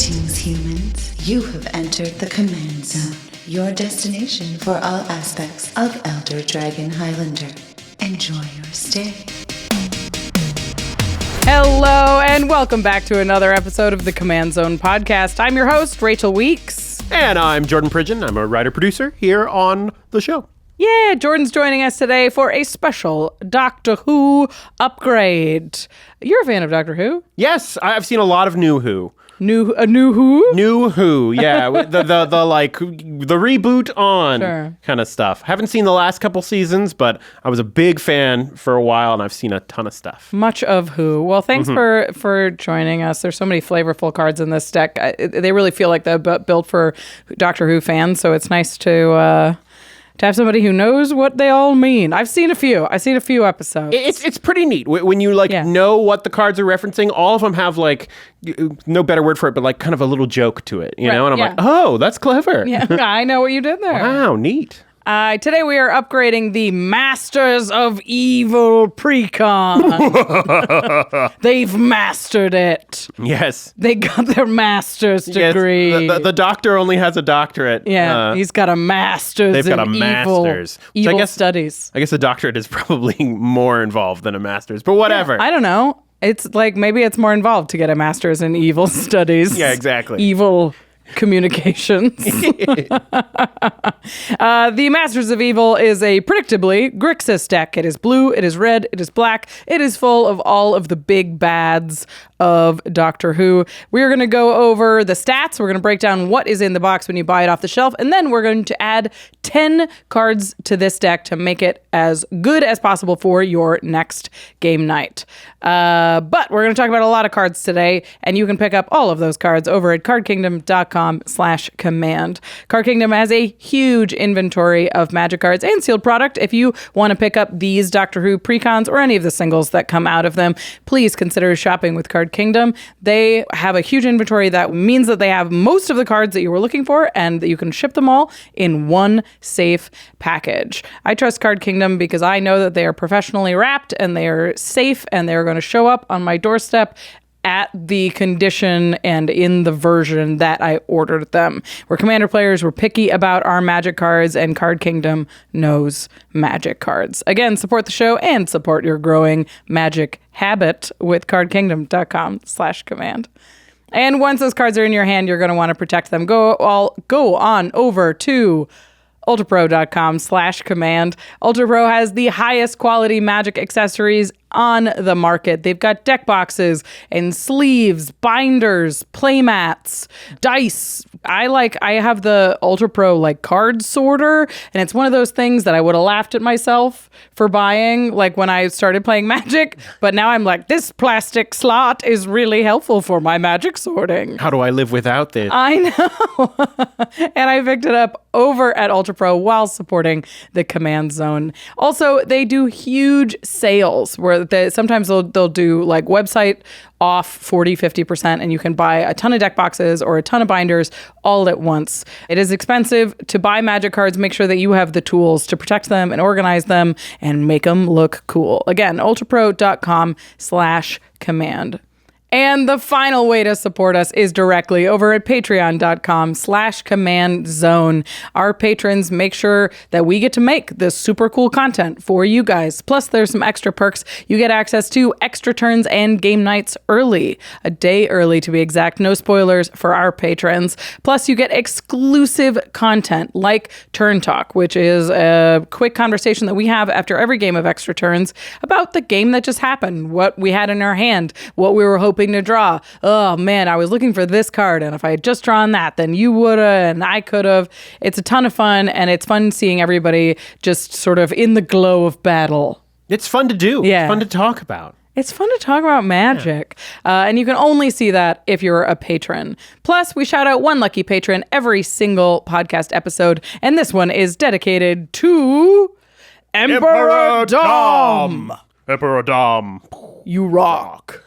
Greetings, humans. You have entered the Command Zone, your destination for all aspects of Elder Dragon Highlander. Enjoy your stay. Hello, and welcome back to another episode of the Command Zone podcast. I'm your host, Rachel Weeks. And I'm Jordan Pridgen. I'm a writer-producer here on the show. Yeah, Jordan's joining us today for a special Doctor Who upgrade. You're a fan of Doctor Who? Yes, I've seen a lot of New Who. New Who? New Who, yeah. the reboot on kind of stuff. Haven't seen the last couple seasons, but I was a big fan for a while, and I've seen a ton of stuff. Much of Who. Well, thanks for joining us. There's so many flavorful cards in this deck. They really feel like they're built for Doctor Who fans, so it's nice to have somebody who knows what they all mean. I've seen a few episodes. It's pretty neat when you know what the cards are referencing. All of them have no better word for it, but kind of a little joke to it, you know. And I'm like, oh, that's clever. Yeah, I know what you did there. Wow, neat. Today we are upgrading the Masters of Evil Precon. They've mastered it. Yes. They got their master's degree. Yes, the doctor only has a doctorate. Yeah, he's got a master's They've got a master's. Evil studies. I guess a doctorate is probably more involved than a master's, but whatever. Yeah, I don't know. It's maybe it's more involved to get a master's in evil studies. Yeah, exactly. Evil communications. The Masters of Evil is a predictably Grixis deck. It is blue, it is red, it is black. It is full of all of the big bads of Doctor Who. We're going to go over the stats. We're going to break down what is in the box when you buy it off the shelf. And then we're going to add 10 cards to this deck to make it as good as possible for your next game night. But we're going to talk about a lot of cards today, and you can pick up all of those cards over at cardkingdom.com/command. Card Kingdom has a huge inventory of Magic cards and sealed product. If you want to pick up these Doctor Who precons or any of the singles that come out of them, please consider shopping with Card Kingdom. They have a huge inventory that means that they have most of the cards that you were looking for and that you can ship them all in one safe package. I trust Card Kingdom because I know that they are professionally wrapped and they are safe and they're going to show up on my doorstep at the condition and in the version that I ordered them. We're Commander players, we're picky about our Magic cards, and Card Kingdom knows Magic cards. Again, support the show and support your growing Magic habit with cardkingdom.com/command. And once those cards are in your hand, you're going to want to protect them. Go on over to ultrapro.com/command. ULTRAPRO has the highest quality Magic accessories on the market. They've got deck boxes and sleeves, binders, playmats, dice. I have the ULTRAPRO card sorter, and it's one of those things that I would have laughed at myself for buying when I started playing Magic, but now I'm like, this plastic slot is really helpful for my Magic sorting. How do I live without this? I know. And I picked it up over at ULTRAPRO while supporting the Command Zone. Also, they do huge sales where sometimes they'll do website off 40-50%, and you can buy a ton of deck boxes or a ton of binders all at once. It is expensive to buy Magic cards. Make sure that you have the tools to protect them and organize them and make them look cool. Again, ultrapro.com/command. And the final way to support us is directly over at patreon.com/commandzone. Our patrons make sure that we get to make this super cool content for you guys. Plus, there's some extra perks. You get access to extra turns and game nights early, a day early to be exact. No spoilers for our patrons. Plus, you get exclusive content like Turn Talk, which is a quick conversation that we have after every game of Extra Turns about the game that just happened, what we had in our hand, what we were hoping to draw. Oh man, I was looking for this card, and if I had just drawn that, then you would have and I could have. It's a ton of fun, and it's fun seeing everybody just sort of in the glow of battle. It's fun to do. Yeah. It's fun to talk about. It's fun to talk about Magic. Yeah. And you can only see that if you're a patron. Plus, we shout out one lucky patron every single podcast episode, and this one is dedicated to Emperor Dom. Emperor Dom. You rock.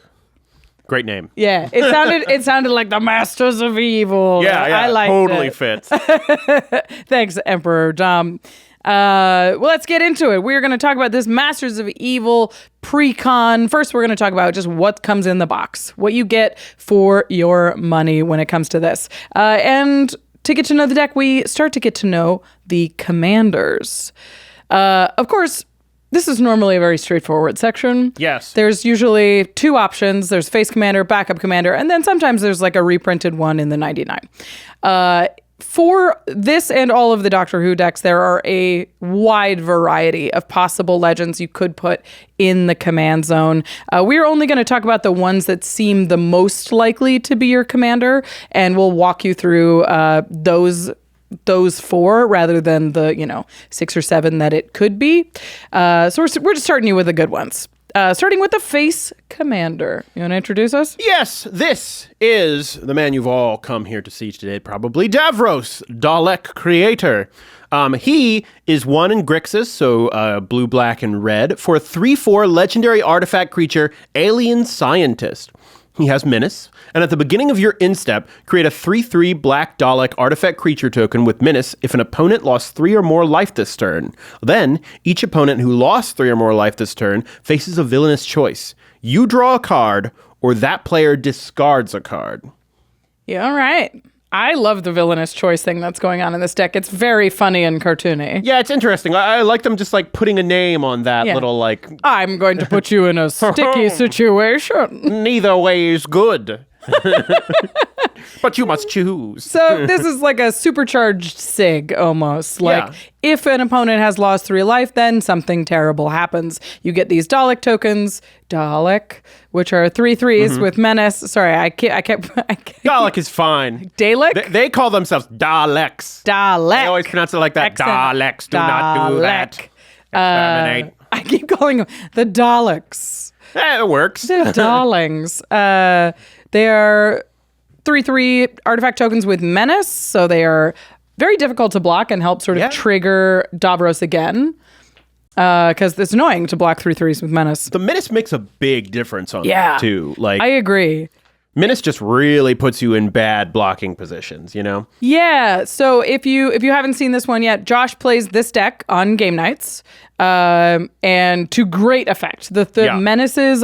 Great name. Yeah, it sounded like the Masters of Evil. Yeah, I like totally fits. Thanks, Emperor Dom. Well, let's get into it. We're going to talk about this Masters of Evil Precon. First, we're going to talk about just what comes in the box, what you get for your money when it comes to this. And to get to know the deck, we start to get to know the commanders. Of course, this is normally a very straightforward section. Yes. There's usually two options. There's face commander, backup commander, and then sometimes there's like a reprinted one in the 99. For this and all of the Doctor Who decks, there are a wide variety of possible legends you could put in the command zone. We're only going to talk about the ones that seem the most likely to be your commander, and we'll walk you through those four rather than the 6 or 7 that it could be. So we're just starting you with the good ones. Starting with the face commander. You want to introduce us? Yes, this is the man you've all come here to see today, probably. Davros, Dalek creator. He is 1 in Grixis, so blue, black, and red, for a 3/4 legendary artifact creature, alien scientist. He has Menace, and at the beginning of your instep, create a 3/3 black Dalek artifact creature token with Menace if an opponent lost 3 or more life this turn. Then, each opponent who lost 3 or more life this turn faces a villainous choice. You draw a card, or that player discards a card. Yeah, all right. I love the villainous choice thing that's going on in this deck. It's very funny and cartoony. Yeah, it's interesting. I like them just like putting a name on that little like... I'm going to put you in a sticky situation. Neither way is good. But you must choose. So this is like a supercharged SIG almost. Like if an opponent has lost 3 life, then something terrible happens. You get these Dalek tokens, which are 3/3s with Menace. Sorry, I kept Dalek is fine. Dalek? They call themselves Daleks. Dalek. They always pronounce it like that. Daleks, do not do that. Exterminate. I keep calling them the Daleks. It works. The Darlings. They are 3/3 artifact tokens with Menace, so they are very difficult to block and help sort of trigger Davros again. Because it's annoying to block 3/3s with Menace. The Menace makes a big difference on that too. Like I agree. Menace just really puts you in bad blocking positions, you know? Yeah. So if you haven't seen this one yet, Josh plays this deck on game nights, and to great effect. The menaces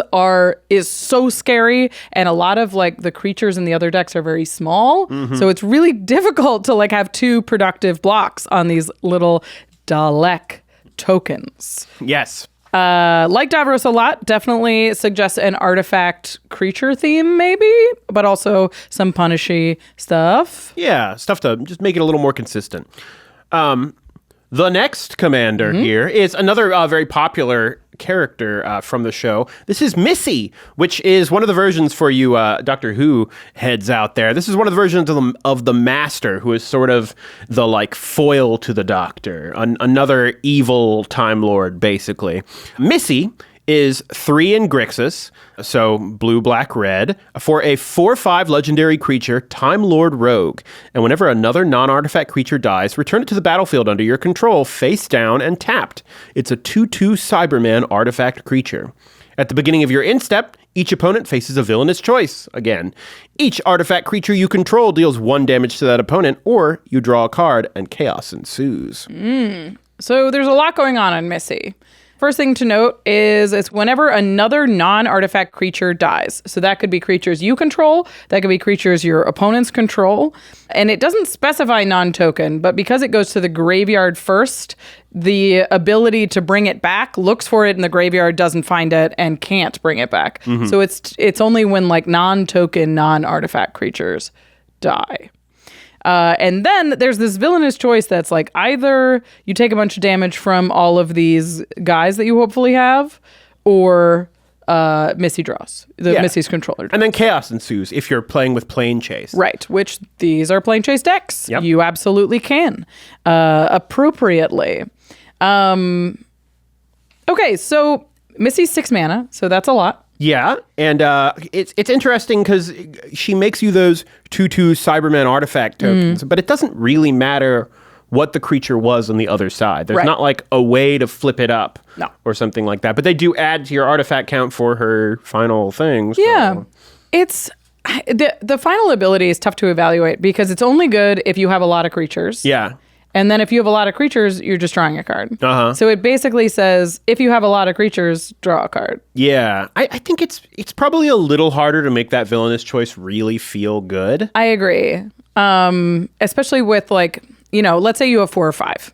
is so scary, and a lot of like the creatures in the other decks are very small, so it's really difficult to like have 2 productive blocks on these little Dalek tokens. Yes. Like Davros a lot, definitely suggests an artifact creature theme maybe, but also some punishy stuff. Yeah, stuff to just make it a little more consistent. The next commander here is another very popular character from the show. This is Missy, which is one of the versions for you Doctor Who heads out there. This is one of the versions of the Master, who is sort of the like foil to the Doctor, another evil Time Lord, basically. Missy is 3 in Grixis, so blue, black, red, for a 4/5 legendary creature, Time Lord Rogue. And whenever another non-artifact creature dies, return it to the battlefield under your control, face down and tapped. It's a 2/2 Cyberman artifact creature. At the beginning of your instep, each opponent faces a villainous choice. Again, each artifact creature you control deals 1 damage to that opponent, or you draw a card and chaos ensues. So there's a lot going on in Missy. First thing to note is it's whenever another non-artifact creature dies. So that could be creatures you control, that could be creatures your opponents control, and it doesn't specify non-token, but because it goes to the graveyard first, the ability to bring it back looks for it in the graveyard, doesn't find it, and can't bring it back. So it's only when like non-token, non-artifact creatures die. And then there's this villainous choice that's like either you take a bunch of damage from all of these guys that you hopefully have, or Missy draws, Missy's controller. And then chaos ensues if you're playing with Plane Chase. Right, which these are Plane Chase decks. Yep. You absolutely can, appropriately. Okay, so Missy's 6 mana, so that's a lot. Yeah, and it's interesting because she makes you those 2/2 Cyberman artifact tokens, but it doesn't really matter what the creature was on the other side. There's not like a way to flip it up or something like that. But they do add to your artifact count for her final things. Yeah, it's the final ability is tough to evaluate because it's only good if you have a lot of creatures. Yeah. And then if you have a lot of creatures, you're just drawing a card. Uh-huh. So it basically says, if you have a lot of creatures, draw a card. Yeah. I think it's probably a little harder to make that villainous choice really feel good. I agree. Especially with like, you know, let's say you have 4 or 5.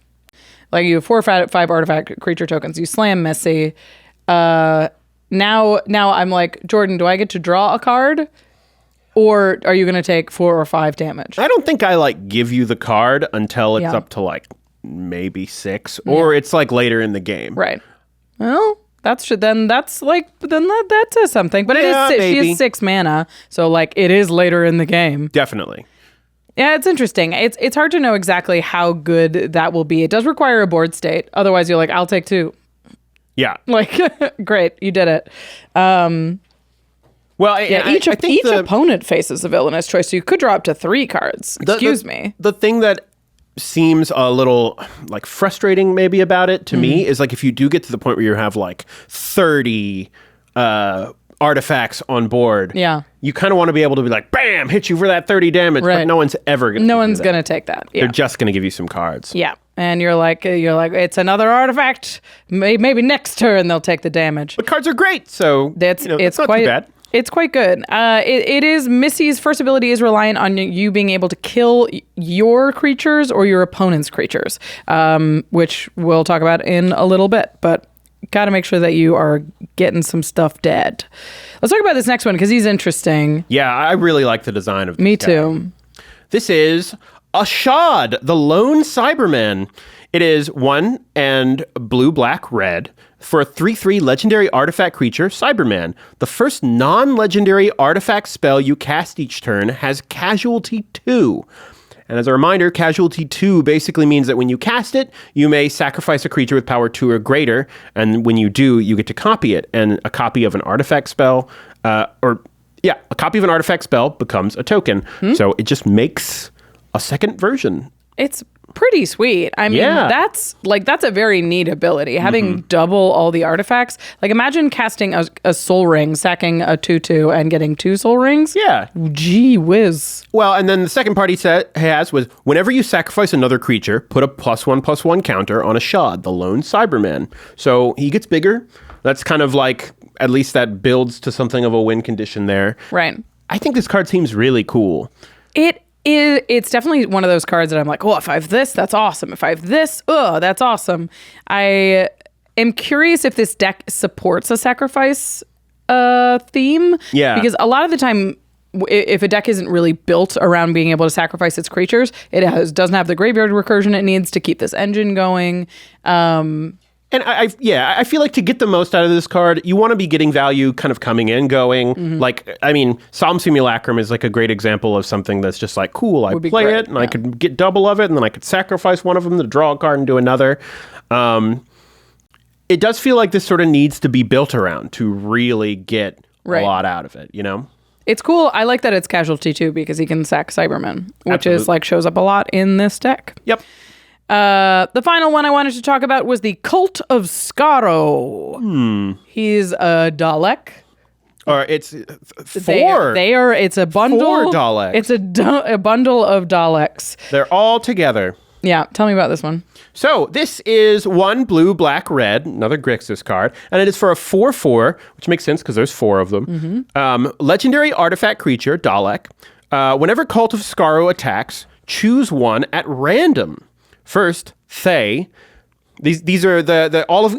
Like you have 4 or 5 artifact creature tokens. You slam Missy. Now I'm like, Jordan, do I get to draw a card? Or are you going to take 4 or 5 damage? I don't think I like give you the card until it's up to like maybe 6 or it's like later in the game. Right. Well, that says something. But she is 6 mana, so like it is later in the game. Definitely. Yeah, it's interesting. It's hard to know exactly how good that will be. It does require a board state. Otherwise, you're like, I'll take 2. Yeah. Like, great, you did it. Well, each opponent faces a villainous choice, so you could draw up to 3 cards. Excuse me. The thing that seems a little like frustrating maybe about it to me is like if you do get to the point where you have like 30 artifacts on board, you kind of want to be able to be like, bam, hit you for that 30 damage, but no one's ever going to No one's going to take that. Yeah. They're just going to give you some cards. Yeah. And you're like, it's another artifact. Maybe next turn they'll take the damage. But cards are great, so it's not too bad. It's quite good. It is Missy's first ability is reliant on you being able to kill your creatures or your opponent's creatures, which we'll talk about in a little bit. But got to make sure that you are getting some stuff dead. Let's talk about this next one because he's interesting. Yeah, I really like the design of this Me guy. too. This is Ashad, the lone Cyberman. It is 1 and blue, black, red for a 3/3 legendary artifact creature, Cyberman. The first non-legendary artifact spell you cast each turn has Casualty 2. And as a reminder, Casualty 2 basically means that when you cast it, you may sacrifice a creature with power 2 or greater, and when you do, you get to copy it. And a copy of an artifact spell, a copy of an artifact spell becomes a token. So it just makes a second version. It's pretty sweet. I mean, that's a very neat ability. Having double all the artifacts. Like imagine casting a soul ring, sacking a 2/2 and getting 2 soul rings. Yeah. Gee whiz. Well, and then the second part he has was whenever you sacrifice another creature, put a +1/+1 counter on Ashad, the lone Cyberman. So he gets bigger. That's kind of like, at least that builds to something of a win condition there. Right. I think this card seems really cool. It's definitely one of those cards that I'm like, oh, if I have this, that's awesome. If I have this, oh, that's awesome. I am curious if this deck supports a sacrifice theme. Yeah. Because a lot of the time, if a deck isn't really built around being able to sacrifice its creatures, it doesn't have the graveyard recursion it needs to keep this engine going. And I feel like to get the most out of this card, you want to be getting value kind of coming in, going. Like, I mean, Solemn Simulacrum is like a great example of something that's just like, cool, I play it and I could get double of it and then I could sacrifice one of them to draw a card and do another. It does feel like this sort of needs to be built around to really get a lot out of it, you know? It's cool. I like that it's Casualty too because he can sack Cyberman, which is like shows up a lot in this deck. Yep. The final one I wanted to talk about was the Cult of Skaro. He's a Dalek. Or it's 4. It's a bundle. 4 Daleks. It's a bundle of Daleks. They're all together. Yeah, tell me about this one. So this is 1 blue, black, red, another Grixis card, and it is for a 4/4, which makes sense because there's 4 of them. Legendary artifact creature, Dalek. Whenever Cult of Skaro attacks, choose one at random. First, Thay. These are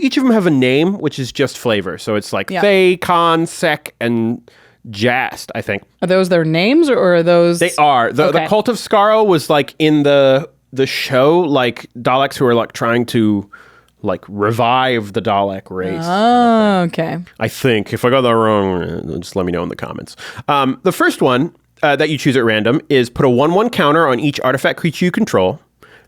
each of them have a name, which is just flavor. So it's like Thay, Khan, Sek, and Jast, I think. Are those their names or are those? They are. The Cult of Skaro was like in the show, like Daleks who are like trying to like revive the Dalek race. Oh, okay. I think. If I got that wrong, just let me know in the comments. The first one that you choose at random is put a 1/1 counter on each artifact creature you control.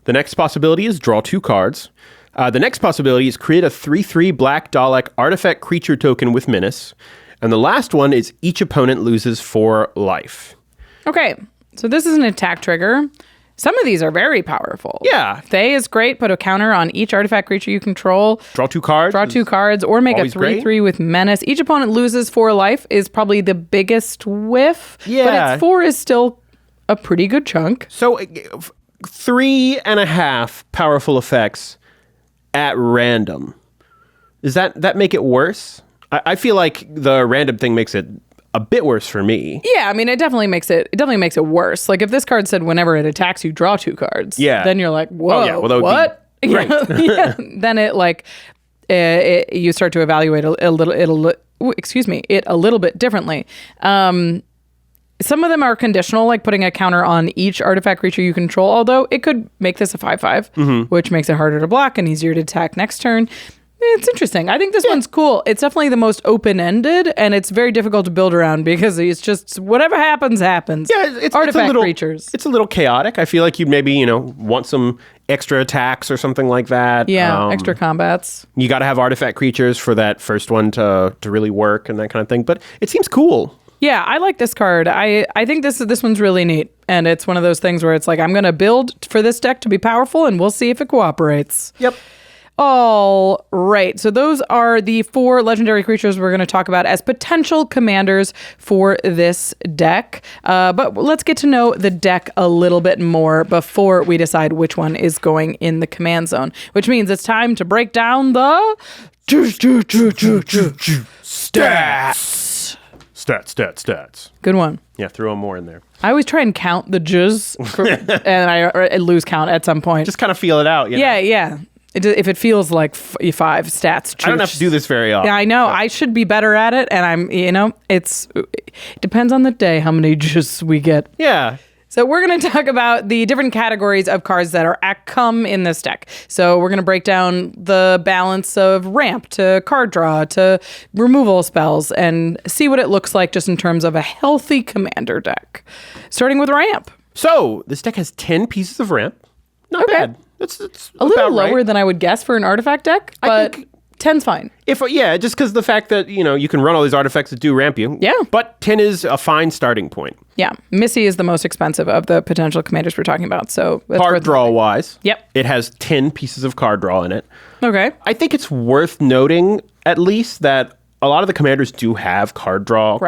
The next possibility is draw 2 cards. The next possibility is create a 3/3 black Dalek artifact creature token with menace. And the last one is each opponent loses 4 life. Okay, so this is an attack trigger. Some of these are very powerful. Yeah. Thay is great. Put a counter on each artifact creature you control. Draw 2 cards. Or make a 3/3 with menace. Each opponent loses 4 life is probably the biggest whiff. Yeah. But its 4 is still a pretty good chunk. So 3.5 powerful effects at random. Does that make it worse? I feel like the random thing makes it a bit worse for me. Yeah, I mean, it definitely makes it worse. Like if this card said whenever it attacks you, draw 2 cards. Yeah. Then you're like, whoa, what? Right. Yeah. Then it like you start to evaluate it a little bit differently. Some of them are conditional, like putting a counter on each artifact creature you control, although it could make this a 5/5, which makes it harder to block and easier to attack next turn. It's interesting. I think this one's cool. It's definitely the most open-ended, and it's very difficult to build around because it's just whatever happens. Yeah, it's artifact creatures. It's a little chaotic. I feel like you'd maybe, want some extra attacks or something like that. Yeah, extra combats. You got to have artifact creatures for that first one to really work and that kind of thing. But it seems cool. Yeah, I like this card. I think this one's really neat, and it's one of those things where it's like I'm going to build for this deck to be powerful, and we'll see if it cooperates. Yep. All right. So those are the 4 legendary creatures we're going to talk about as potential commanders for this deck. But let's get to know the deck a little bit more before we decide which one is going in the command zone, which means it's time to break down the Stats. Good one. Yeah, throw more in there. I always try and count the j's and I lose count at some point. Just kind of feel it out. Yeah. If it feels like 5 stats. I don't have to do this very often. Yeah, I know. I should be better at it. And it depends on the day how many j's we get. Yeah. So we're going to talk about the different categories of cards that come in this deck. So we're going to break down the balance of ramp to card draw to removal spells and see what it looks like just in terms of a healthy commander deck. Starting with ramp. So this deck has 10 pieces of ramp. Not bad. It's a little lower right. than I would guess for an artifact deck, but I think 10's fine. Just because the fact that, you can run all these artifacts that do ramp you. Yeah. But 10 is a fine starting point. Yeah. Missy is the most expensive of the potential commanders we're talking about. So that's card draw wise. Yep. It has 10 pieces of card draw in it. Okay. I think it's worth noting at least that a lot of the commanders do have card draw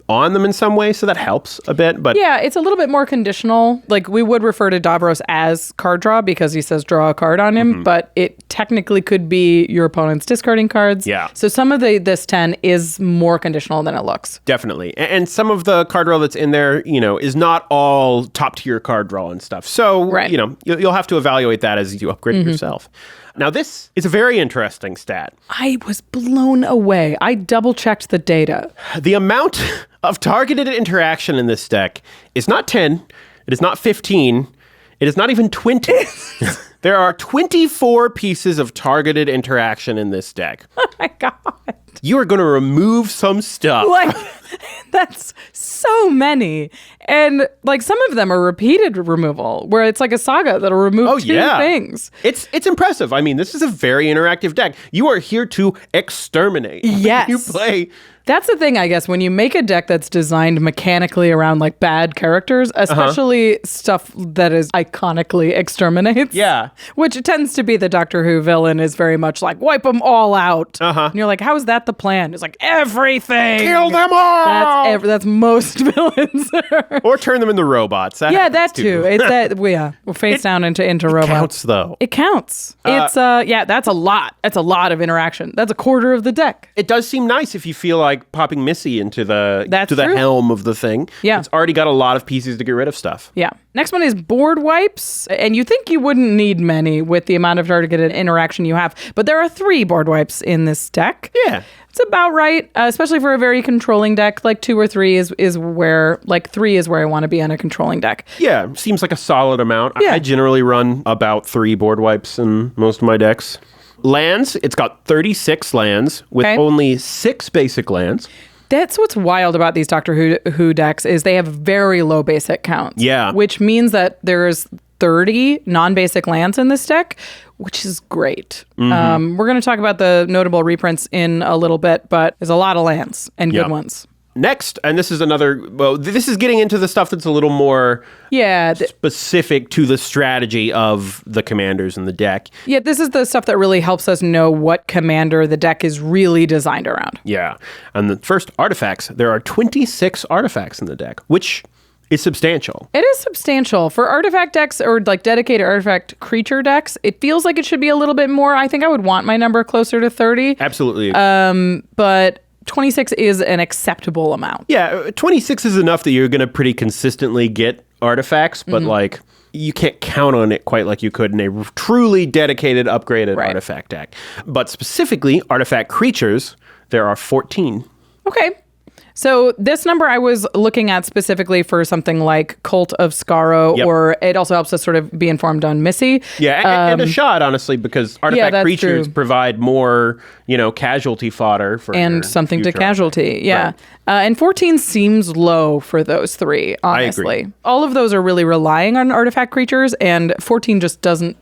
on them in some way, so that helps a bit. But yeah, it's a little bit more conditional. Like we would refer to Davros as card draw because he says draw a card on him, but it technically could be your opponent's discarding cards. Yeah. So some of this 10 is more conditional than it looks. Definitely. And some of the card draw that's in there, is not all top tier card draw and stuff. So, you'll have to evaluate that as you upgrade it yourself. Now, this is a very interesting stat. I was blown away. I double-checked the data. The amount of targeted interaction in this deck is not 10, it is not 15, it is not even 20. There are 24 pieces of targeted interaction in this deck. Oh my God. You are going to remove some stuff. That's so many. And some of them are repeated removal, where it's like a saga that'll remove 2 things. It's impressive. I mean, this is a very interactive deck. You are here to exterminate. Yes. You play. That's the thing, I guess, when you make a deck that's designed mechanically around bad characters, especially stuff that is iconically exterminates. Yeah. Which tends to be the Doctor Who villain is very much wipe them all out. And you're like, how is that the plan? It's everything. Kill them all. That's most villains. Or turn them into robots. That too. It's that, we'll face down into robots. It counts, though. It counts. It's, that's a lot. That's a lot of interaction. That's a quarter of the deck. It does seem nice if you feel like popping Missy into the helm of the thing. Yeah. It's already got a lot of pieces to get rid of stuff. Yeah. Next one is board wipes. And you think you wouldn't need many with the amount of targeted interaction you have. But there are 3 board wipes in this deck. Yeah. It's about right, especially for a very controlling deck. 2 or 3 is where, 3 is where I want to be on a controlling deck. Yeah. Seems like a solid amount. Yeah. I generally run about 3 board wipes in most of my decks. Lands, it's got 36 lands with only 6 basic lands. That's what's wild about these Doctor Who decks is they have very low basic counts. Yeah. Which means that there's 30 non-basic lands in this deck, which is great. We're going to talk about the notable reprints in a little bit, but there's a lot of lands and good ones. Next, and this is this is getting into the stuff that's a little more specific to the strategy of the commanders in the deck. Yeah, this is the stuff that really helps us know what commander the deck is really designed around. Yeah. And the first artifacts, there are 26 artifacts in the deck, which is substantial. It is substantial. For artifact decks or like dedicated artifact creature decks, it feels like it should be a little bit more. I think I would want my number closer to 30. Absolutely. But 26 is an acceptable amount. Yeah, 26 is enough that you're going to pretty consistently get artifacts, but like you can't count on it quite like you could in a truly dedicated, upgraded artifact deck. But specifically, artifact creatures, there are 14. Okay. So this number I was looking at specifically for something like Cult of Skaro, or it also helps us sort of be informed on Missy. Yeah, and Ashad, honestly, because artifact creatures provide more, casualty fodder for and something to casualty. Yeah. Right. And 14 seems low for those three, honestly. I agree. All of those are really relying on artifact creatures, and 14 just doesn't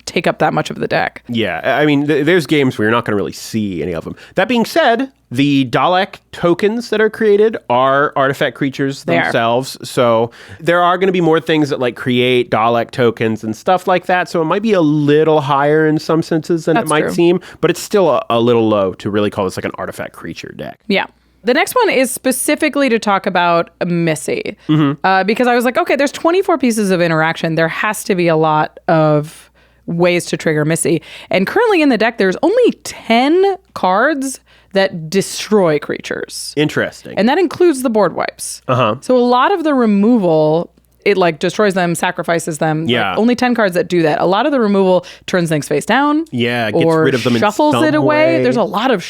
take up that much of the deck. Yeah, I mean, there's games where you're not going to really see any of them. That being said, the Dalek tokens that are created are artifact creatures themselves. So there are going to be more things that like create Dalek tokens and stuff like that. So it might be a little higher in some senses than it might seem, but it's still a little low to really call this like an artifact creature deck. Yeah. The next one is specifically to talk about Missy. Because I was like, okay, there's 24 pieces of interaction. There has to be a lot of ways to trigger Missy. And currently in the deck, there's only 10 cards that destroy creatures. Interesting. And that includes the board wipes. So a lot of the removal, it like destroys them, sacrifices them. Yeah. Like, only 10 cards that do that. A lot of the removal turns things face down. Yeah, gets or rid of them shuffles in some it away. way. There's a lot of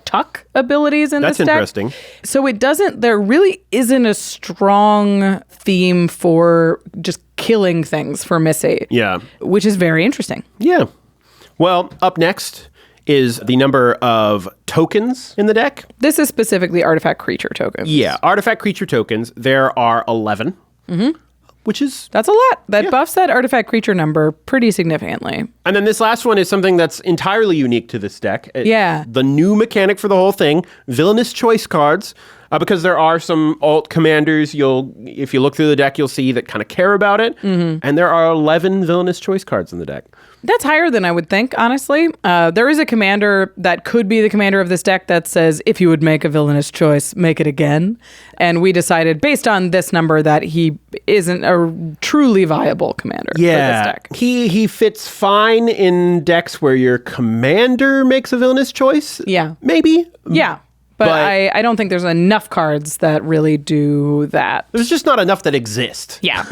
tuck abilities in this deck. That's interesting. So there really isn't a strong theme for just killing things for Missy. Yeah. Which is very interesting. Yeah. Well, up next is the number of tokens in the deck. This is specifically artifact creature tokens. Yeah, artifact creature tokens. There are 11. Which is... That's a lot. That buffs that artifact creature number pretty significantly. And then this last one is something that's entirely unique to this deck. Yeah. The new mechanic for the whole thing, villainous choice cards. Because there are some alt commanders, if you look through the deck, you'll see that kind of care about it. And there are 11 villainous choice cards in the deck. That's higher than I would think, honestly. There is a commander that could be the commander of this deck that says, if you would make a villainous choice, make it again. And we decided, based on this number, that he isn't a truly viable commander for this deck. He fits fine in decks where your commander makes a villainous choice. Yeah. Maybe. Yeah. But I don't think there's enough cards that really do that. There's just not enough that exist. Yeah.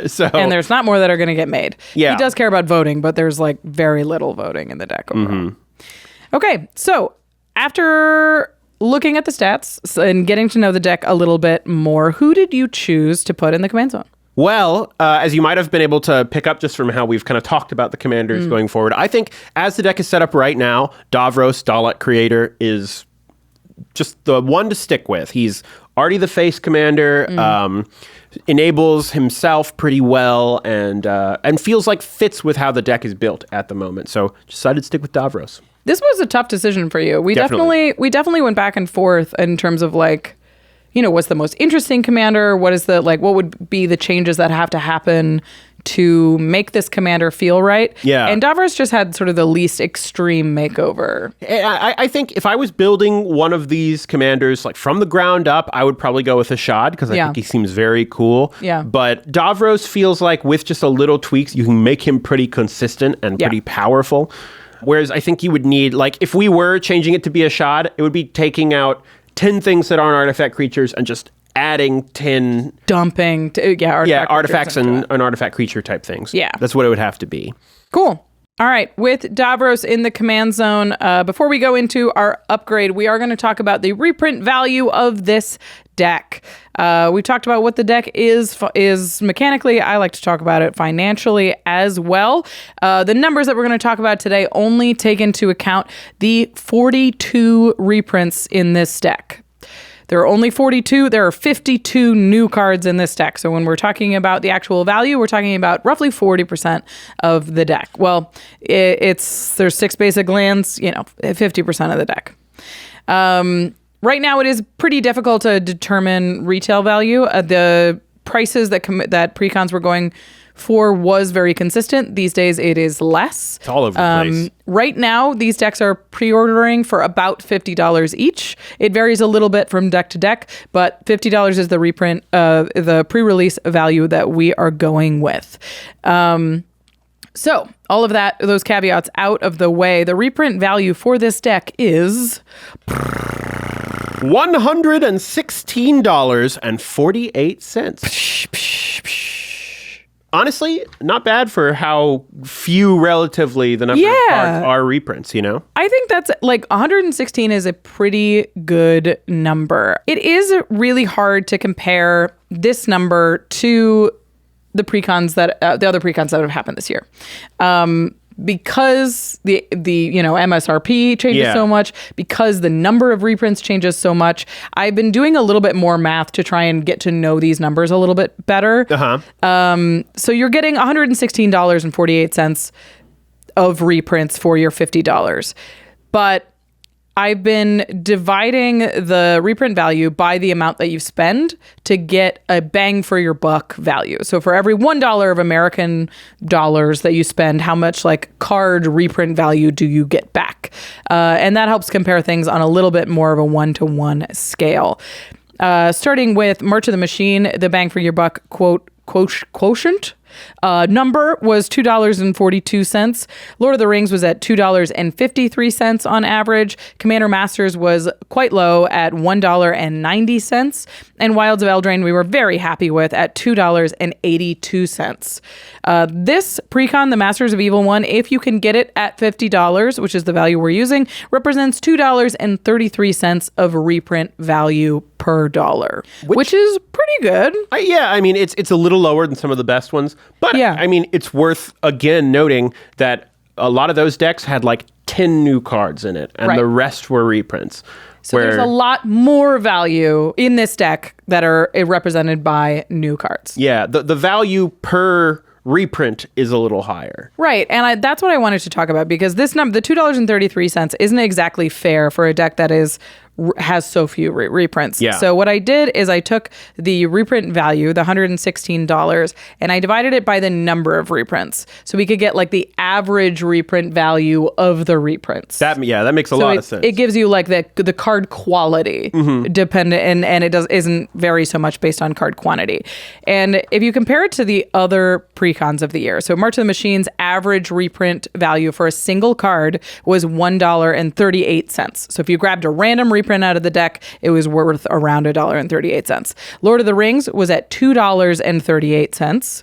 So and there's not more that are going to get made. Yeah. He does care about voting, but there's like very little voting in the deck overall. Okay, so after looking at the stats and getting to know the deck a little bit more, who did you choose to put in the command zone? Well, as you might have been able to pick up just from how we've kind of talked about the commanders going forward, I think as the deck is set up right now, Davros, Dalek Creator, is just the one to stick with. He's already the face commander, enables himself pretty well, and feels like fits with how the deck is built at the moment. So decided to stick with Davros. This was a tough decision for you. We definitely went back and forth in terms of like, what's the most interesting commander? What is what would be the changes that have to happen to make this commander feel right? Yeah. And Davros just had sort of the least extreme makeover. I think if I was building one of these commanders like from the ground up, I would probably go with Ashad because I think he seems very cool. Yeah. But Davros feels like with just a little tweaks, you can make him pretty consistent and pretty powerful. Whereas I think you would need, like, if we were changing it to be Ashad, it would be taking out 10 things that aren't artifact creatures and just adding 10 dumping artifacts and artifact creature type things. Yeah. That's what it would have to be. Cool. All right. With Davros in the command zone, before we go into our upgrade, we are going to talk about the reprint value of this deck. We talked about what the deck is mechanically. I like to talk about it financially as well. The numbers that we're going to talk about today only take into account the 42 reprints in this deck. There are only 42. There are 52 new cards in this deck. So when we're talking about the actual value, we're talking about roughly 40% of the deck. Well, there's 6 basic lands, 50% of the deck. Right now, it is pretty difficult to determine retail value. The prices that Precons were going 4 was very consistent. These days it is less. It's all over the place. Right now, these decks are pre-ordering for about $50 each. It varies a little bit from deck to deck, but $50 is the reprint, the pre-release value that we are going with. So all of that, those caveats out of the way, the reprint value for this deck is $116.48. Honestly, not bad for how few relatively the number of cards are reprints, you know? I think that's like 116 is a pretty good number. It is really hard to compare this number to the precons that the other precons that have happened this year, because the MSRP changes so much, because the number of reprints changes so much. I've been doing a little bit more math to try and get to know these numbers a little bit better. So you're getting $116.48 of reprints for your $50, but I've been dividing the reprint value by the amount that you spend to get a bang for your buck value. So for every $1 of American dollars that you spend, how much like card reprint value do you get back? And that helps compare things on a little bit more of a 1-to-1 scale. Starting with March of the Machine, the bang for your buck quotient number was $2.42. Lord of the Rings was at $2.53 on average. Commander Masters was quite low at $1.90. And Wilds of Eldraine we were very happy with at $2.82. This precon, the Masters of Evil one, if you can get it at $50, which is the value we're using, represents $2.33 of reprint value per dollar, which is pretty good. I mean, it's a little lower than some of the best ones, but I mean, it's worth again noting that a lot of those decks had like 10 new cards in it, and the rest were reprints. So there's a lot more value in this deck that are represented by new cards. Yeah, the value per reprint is a little higher. Right, and that's what I wanted to talk about, because this number, the $2.33, isn't exactly fair for a deck that has so few reprints. Yeah. So what I did is I took the reprint value, the $116, and I divided it by the number of reprints. So we could get like the average reprint value of the reprints. That makes a lot of sense. It gives you like the card quality dependent, and it isn't vary so much based on card quantity. And if you compare it to the other precons of the year, so March of the Machine's average reprint value for a single card was $1.38. So if you grabbed a random reprint out of the deck, it was worth around $1.38. Lord of the Rings was at $2.38.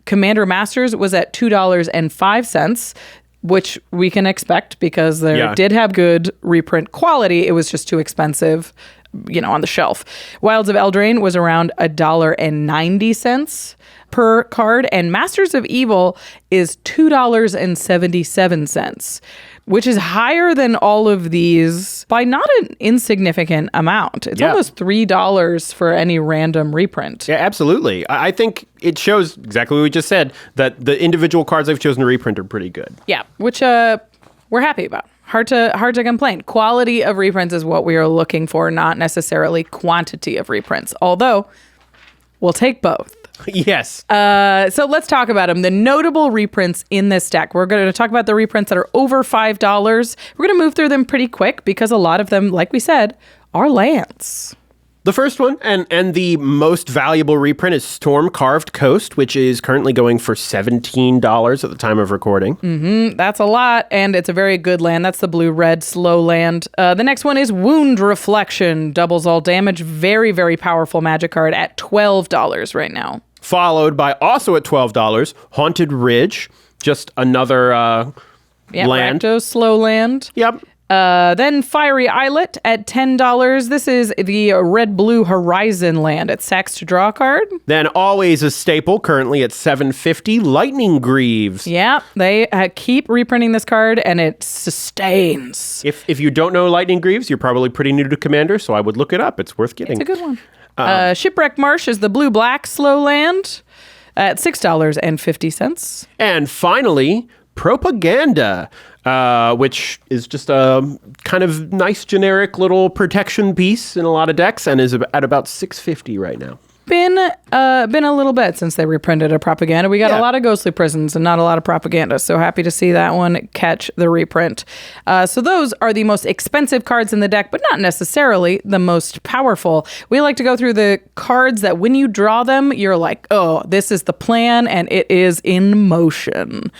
Commander Masters was at $2.05, which we can expect because they did have good reprint quality. It was just too expensive, on the shelf. Wilds of Eldraine was around $1.90 per card, and Masters of Evil is $2.77, which is higher than all of these by not an insignificant amount. It's almost $3 for any random reprint. Yeah, absolutely. I think it shows exactly what we just said, that the individual cards I've chosen to reprint are pretty good. Yeah, which we're happy about. Hard to complain. Quality of reprints is what we are looking for, not necessarily quantity of reprints, although we'll take both. Yes. So let's talk about them. The notable reprints in this deck. We're going to talk about the reprints that are over $5. We're going to move through them pretty quick because a lot of them, like we said, are lands. The first one and the most valuable reprint is Storm Carved Coast, which is currently going for $17 at the time of recording. That's a lot, and it's a very good land. That's the blue-red slow land. The next one is Wound Reflection. Doubles all damage. Very, very powerful magic card at $12 right now. Followed by, also at $12, Haunted Ridge. Just another land. Rakdos slow land. Yep. Then Fiery Islet at $10. This is the red-blue Horizon land. It sacks to draw a card. Then always a staple, currently at $7.50, Lightning Greaves. Yeah, they keep reprinting this card, and it sustains. If you don't know Lightning Greaves, you're probably pretty new to Commander, so I would look it up. It's worth getting. It's a good one. Shipwreck Marsh is the blue-black slow land at $6.50. And finally, Propaganda, which is just a kind of nice generic little protection piece in a lot of decks and is at about $6.50 right now. Been a little bit since they reprinted a propaganda. We got a lot of ghostly prisons and not a lot of propaganda. So happy to see that one catch the reprint. So those are the most expensive cards in the deck, but not necessarily the most powerful. We like to go through the cards that when you draw them, you're like, oh, this is the plan and it is in motion.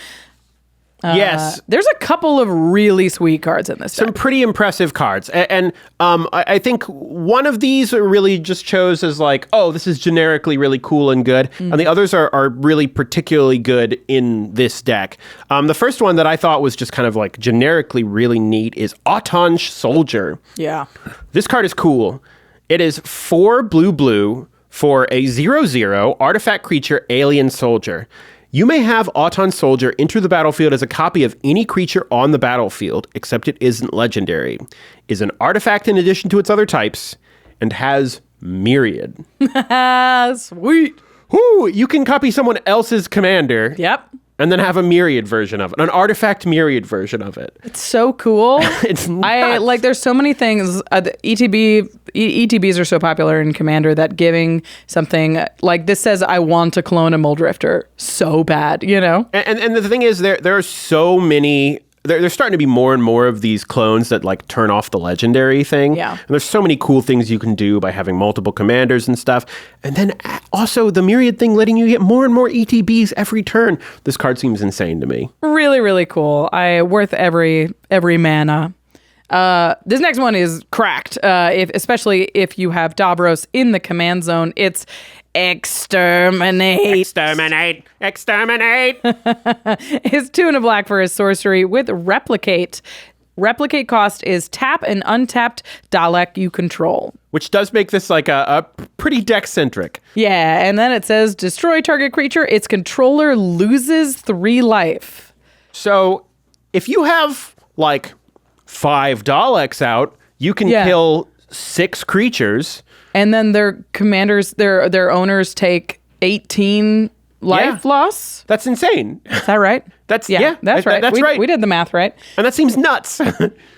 Yes. There's a couple of really sweet cards in this deck. Some pretty impressive cards. And I think one of these really just chose as like, oh, this is generically really cool and good. And the others are really particularly good in this deck. The first one that I thought was just kind of like generically really neat is Autange Soldier. Yeah. This card is cool. It is 4 blue for a 0/0 artifact creature alien soldier. You may have Autange Soldier enter the battlefield as a copy of any creature on the battlefield, except it isn't legendary, is an artifact in addition to its other types, and has Myriad. Sweet. Whoo! You can copy someone else's commander. Yep. And then have a Myriad version of it, an artifact Myriad version of it. It's so cool. It's nuts. There's so many things. The ETBs are so popular in Commander that giving something like this says, I want to clone a Muldrifter so bad, you know? And the thing is, there are so many. There's starting to be more and more of these clones that like turn off the legendary thing. Yeah. And there's so many cool things you can do by having multiple commanders and stuff. And then also the Myriad thing letting you get more and more ETBs every turn. This card seems insane to me. Really, really cool. Worth every mana. This next one is cracked. Especially if you have Davros in the command zone, it's exterminate. Exterminate. His 2 and a black for his sorcery with replicate. Replicate cost is tap an untapped Dalek you control. Which does make this like a pretty deck-centric. Yeah, and then it says destroy target creature. Its controller loses 3 life. So if you have like 5 Daleks out, you can kill 6 creatures. And then their commanders, their owners take 18 life loss. That's insane. Is that right? That's right. That's right. We did the math right. And that seems nuts.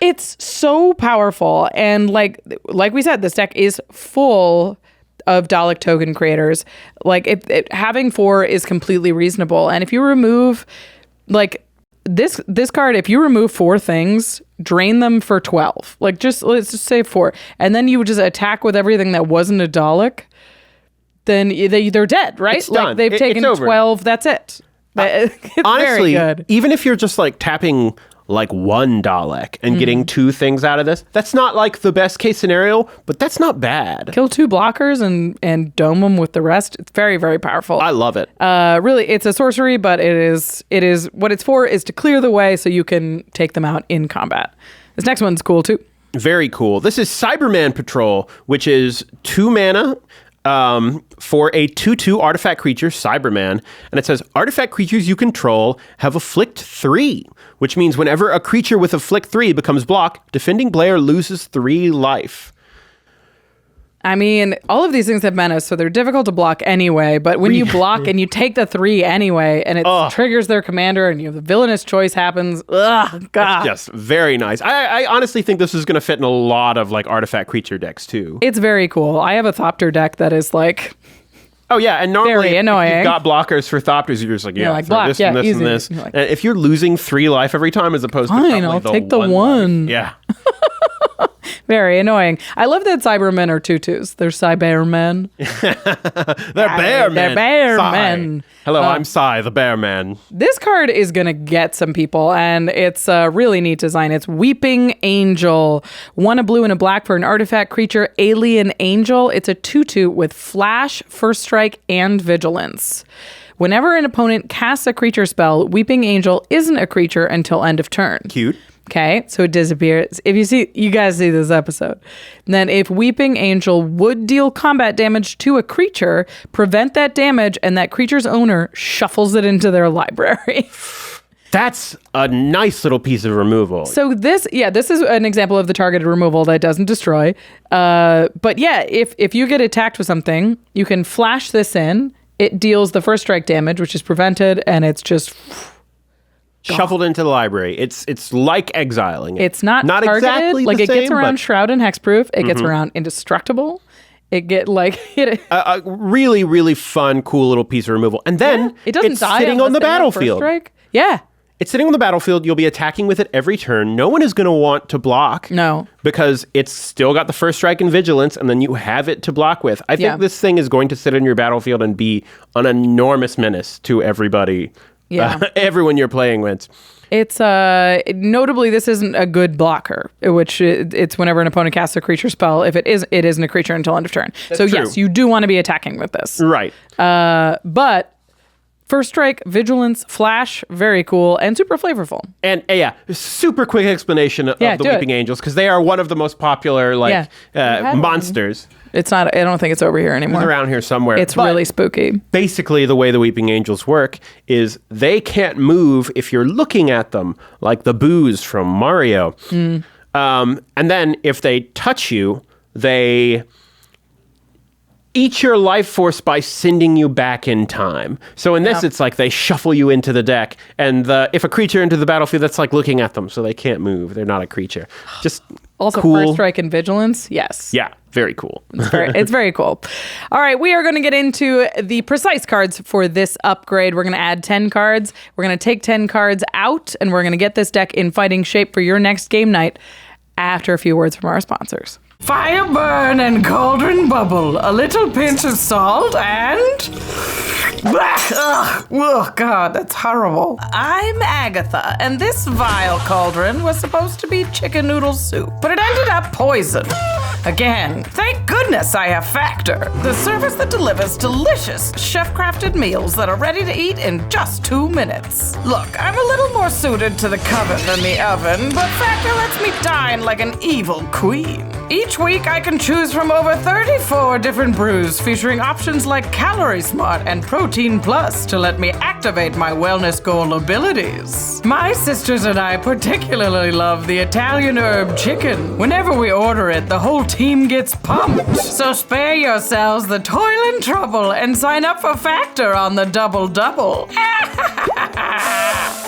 It's so powerful. And like we said, this deck is full of Dalek token creators. Like having 4 is completely reasonable. And if you remove like this card, if you remove 4 things, drain them for 12. Like let's just say 4. And then you would just attack with everything that wasn't a Dalek, then they're dead, right? It's done. Like they've taken 12, that's it. It's honestly, very good. Even if you're just like tapping like 1 Dalek and getting 2 things out of this, that's not like the best case scenario, but that's not bad. Kill 2 blockers and dome them with the rest. It's very, very powerful. I love it. Really, it's a sorcery, but it is what it's for is to clear the way so you can take them out in combat. This next one's cool too. Very cool. This is Cyberman Patrol, which is 2 mana for a 2/2 artifact creature, Cyberman. And it says, artifact creatures you control have Afflict 3, which means whenever a creature with Afflict 3 becomes blocked, defending player loses 3 life. I mean, all of these things have menace, so they're difficult to block anyway. But when you block and you take the 3 anyway, and it triggers their commander, and the villainous choice happens, God. That's just very nice. I honestly think this is going to fit in a lot of like artifact creature decks too. It's very cool. I have a Thopter deck that is like... Oh yeah, and normally very annoying. If you've got blockers for Thopters, you're just like, like block, this and this easy. and this. Like, and if you're losing 3 life every time as opposed to fine, I'll take the 1. Yeah. Very annoying. I love that Cybermen are 2/2s. They're Cybermen. They're bear men. They're bear men. Hello, I'm Cy, the bear man. This card is going to get some people, and it's a really neat design. It's Weeping Angel. 1 a blue and a black for an artifact creature, Alien Angel. It's a 2/2 with Flash, First Strike, and Vigilance. Whenever an opponent casts a creature spell, Weeping Angel isn't a creature until end of turn. Cute. Okay, so it disappears. If you guys see this episode. Then if Weeping Angel would deal combat damage to a creature, prevent that damage, and that creature's owner shuffles it into their library. That's a nice little piece of removal. So this is an example of the targeted removal that doesn't destroy. But yeah, if you get attacked with something, you can flash this in. It deals the first strike damage, which is prevented, and it's just... shuffled into the library. It's like exiling it. It's not targeted. Exactly like the it same, gets around Shroud and Hexproof. It gets around Indestructible. it get like it. A really, really fun, cool little piece of removal. And then it doesn't it's die sitting on the battlefield. Strike. Yeah. It's sitting on the battlefield. You'll be attacking with it every turn. No one is going to want to block. No. Because it's still got the first strike and vigilance, and then you have it to block with. I think this thing is going to sit on your battlefield and be an enormous menace to everybody. Yeah. Everyone you're playing with. It's notably this isn't a good blocker, which it's whenever an opponent casts a creature spell. If it isn't a creature until end of turn. That's so true. Yes, you do want to be attacking with this. Right. But first strike, vigilance, flash, very cool and super flavorful. And super quick explanation of the Weeping Angels, because they are one of the most popular monsters. It's not. I don't think it's over here anymore. It's around here somewhere. It's really spooky. Basically, the way the Weeping Angels work is they can't move if you're looking at them, like the boos from Mario. And then if they touch you, they eat your life force by sending you back in time. So in this, it's like they shuffle you into the deck, and if a creature into the battlefield, that's like looking at them, so they can't move. They're not a creature. Just also cool. First strike and vigilance. Yes. Yeah. Very cool. It's very cool. All right, we are going to get into the precise cards for this upgrade. We're going to add 10 cards. We're going to take 10 cards out, and we're going to get this deck in fighting shape for your next game night after a few words from our sponsors. Fire burn and cauldron bubble, a little pinch of salt, and... Oh, God, that's horrible. I'm Agatha, and this vile cauldron was supposed to be chicken noodle soup, but it ended up poison. Again, thank goodness I have Factor, the service that delivers delicious chef-crafted meals that are ready to eat in just 2 minutes. Look, I'm a little more suited to the coven than the oven, but Factor lets me dine like an evil queen. Each week, I can choose from over 34 different brews featuring options like Calorie Smart and Protein Plus to let me activate my wellness goal abilities. My sisters and I particularly love the Italian herb chicken. Whenever we order it, the whole team gets pumped. So spare yourselves the toil and trouble and sign up for Factor on the double-double.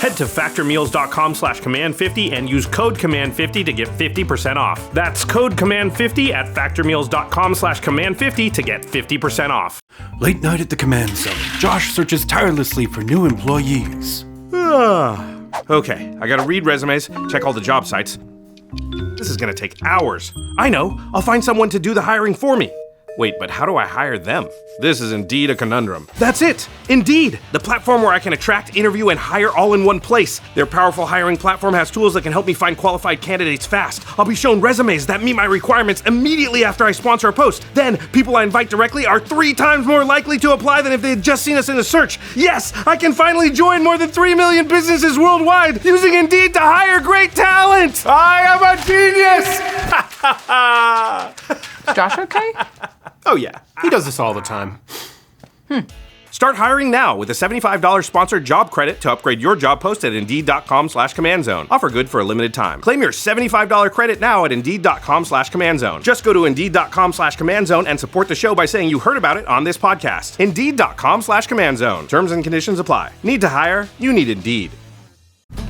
Head to factormeals.com/command50 and use code command50 to get 50% off. That's code command50 at factormeals.com/command50 to get 50% off. Late night at the command zone. Josh searches tirelessly for new employees. Okay, I gotta read resumes, check all the job sites. This is gonna take hours. I know, I'll find someone to do the hiring for me. Wait, but how do I hire them? This is indeed a conundrum. That's it! Indeed! The platform where I can attract, interview, and hire all in one place. Their powerful hiring platform has tools that can help me find qualified candidates fast. I'll be shown resumes that meet my requirements immediately after I sponsor a post. Then, people I invite directly are 3 times more likely to apply than if they had just seen us in a search. Yes! I can finally join more than 3 million businesses worldwide using Indeed to hire great talent! I am a genius! Josh okay? Oh, yeah. He does this all the time. Start hiring now with a $75 sponsored job credit to upgrade your job post at Indeed.com/command-zone. Offer good for a limited time. Claim your $75 credit now at Indeed.com/command-zone. Just go to Indeed.com/command-zone and support the show by saying you heard about it on this podcast. Indeed.com/command-zone. Terms and conditions apply. Need to hire? You need Indeed.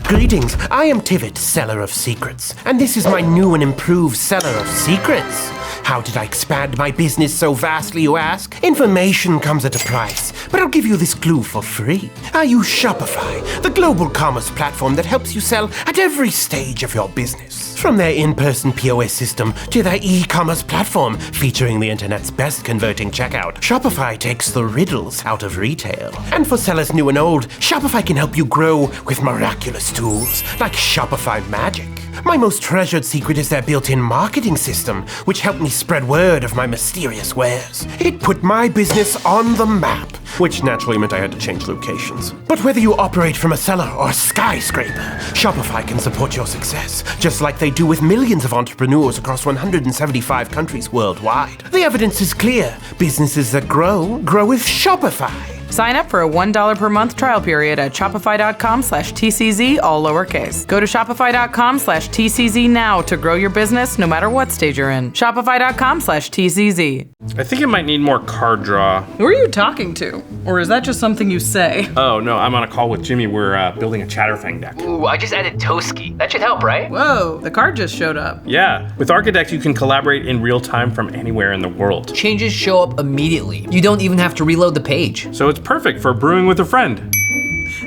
Greetings, I am Tivit, Seller of Secrets, and this is my new and improved Seller of Secrets. How did I expand my business so vastly, you ask? Information comes at a price, but I'll give you this clue for free. I use Shopify, the global commerce platform that helps you sell at every stage of your business. From their in-person POS system to their e-commerce platform featuring the internet's best converting checkout, Shopify takes the riddles out of retail. And for sellers new and old, Shopify can help you grow with miraculous tools like Shopify Magic. My most treasured secret is their built-in marketing system, which helped me spread word of my mysterious wares. It put my business on the map, which naturally meant I had to change locations. But whether you operate from a cellar or a skyscraper, Shopify can support your success, just like they do with millions of entrepreneurs across 175 countries worldwide. The evidence is clear. Businesses that grow with Shopify. Sign up for a $1 per month trial period at shopify.com/TCZ, all lowercase. Go to shopify.com/TCZ now to grow your business no matter what stage you're in. Shopify.com/TCZ. I think it might need more card draw. Who are you talking to? Or is that just something you say? Oh, no, I'm on a call with Jimmy. We're building a Chatterfang deck. Ooh, I just added Toski. That should help, right? Whoa, the card just showed up. Yeah, with ARCHIDEKT, you can collaborate in real time from anywhere in the world. Changes show up immediately. You don't even have to reload the page. So it's perfect for brewing with a friend.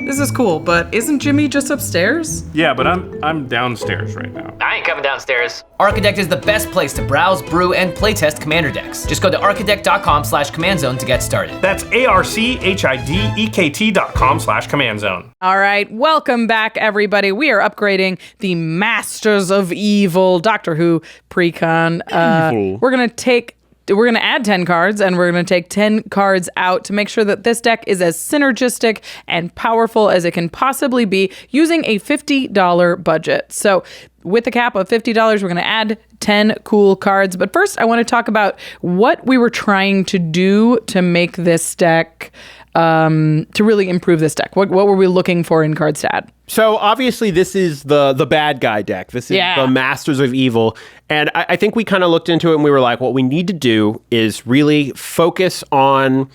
This is cool, but isn't Jimmy just upstairs? Yeah, but I'm downstairs right now. I ain't coming downstairs. ARCHIDEKT is the best place to browse, brew, and playtest commander decks. Just go to archidekt.com/commandzone to get started. That's ARCHIDEKT.com/commandzone. All right, welcome back, everybody. We are upgrading the Masters of Evil Doctor Who Precon. We're going to add 10 cards, and we're going to take 10 cards out to make sure that this deck is as synergistic and powerful as it can possibly be using a $50 budget. So with a cap of $50, we're going to add 10 cool cards. But first, I want to talk about what we were trying to do to make this deck, to really improve this deck. What were we looking for in cards to add? So obviously this is the bad guy deck. This is the Masters of Evil. And I think we kind of looked into it and we were like, what we need to do is really focus on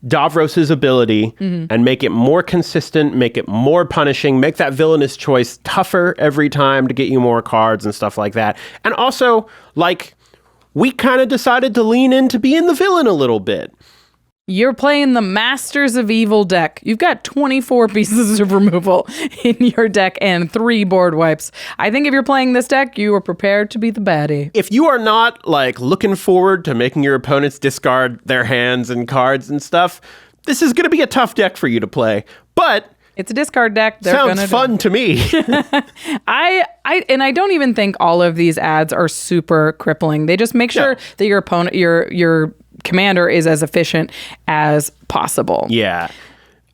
Davros's ability and make it more consistent, make it more punishing, make that villainous choice tougher every time to get you more cards and stuff like that. And also, like, we kind of decided to lean into being the villain a little bit. You're playing the Masters of Evil deck. You've got 24 pieces of removal in your deck and 3 board wipes. I think if you're playing this deck, you are prepared to be the baddie. If you are not, like, looking forward to making your opponents discard their hands and cards and stuff, this is going to be a tough deck for you to play. But it's a discard deck. Sounds fun to me. I don't even think all of these ads are super crippling. They just make sure that your opponent, your commander is as efficient as possible. Yeah.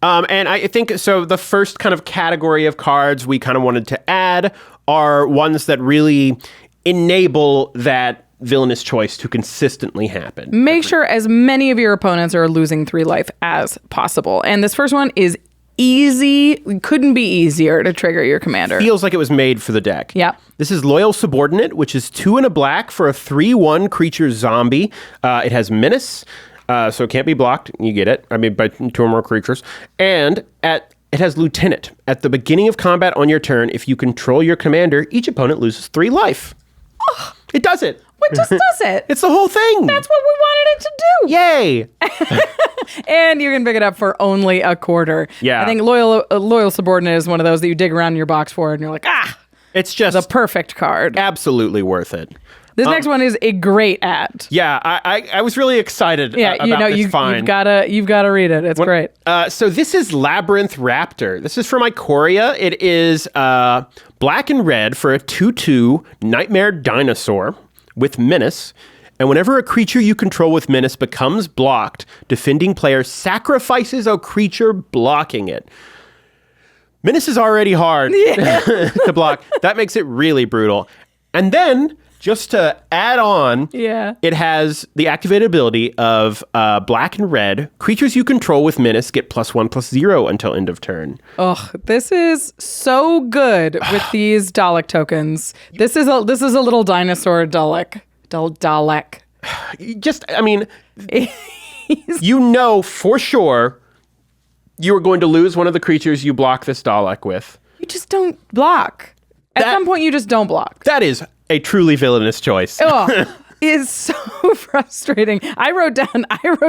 And I think, so the first kind of category of cards we kind of wanted to add are ones that really enable that villainous choice to consistently happen. Make sure as many of your opponents are losing 3 life as possible. And this first one is easy. Couldn't be easier to trigger your commander. Feels like it was made for the deck. Yeah. This is Loyal Subordinate, which is 2 and a black for a 3/1 creature zombie. It has Menace, so it can't be blocked. You get it. I mean, by 2 or more creatures. And it has Lieutenant. At the beginning of combat on your turn, if you control your commander, each opponent loses 3 life. Oh, it does it. What just does it? It's the whole thing. That's what we wanted it to do. Yay. And you can pick it up for only a quarter. Yeah. I think Loyal Subordinate is one of those that you dig around in your box for and you're like, it's just the perfect card. Absolutely worth it. This next one is a great ad. Yeah, I was really excited about this find. You've got to read it. It's great. So this is Labyrinth Raptor. This is from Ikoria. It is black and red for a 2/2 Nightmare Dinosaur with Menace. And whenever a creature you control with Menace becomes blocked, defending player sacrifices a creature blocking it. Menace is already hard to block. That makes it really brutal. And then, just to add on, it has the activated ability of black and red. Creatures you control with Menace get +1/+0 until end of turn. Oh, this is so good with these Dalek tokens. This is a little dinosaur Dalek. Dalek. You know for sure you are going to lose one of the creatures you block this Dalek with. You just don't block. At some point, you just don't block. That is a truly villainous choice. Oh, it's so frustrating. I wrote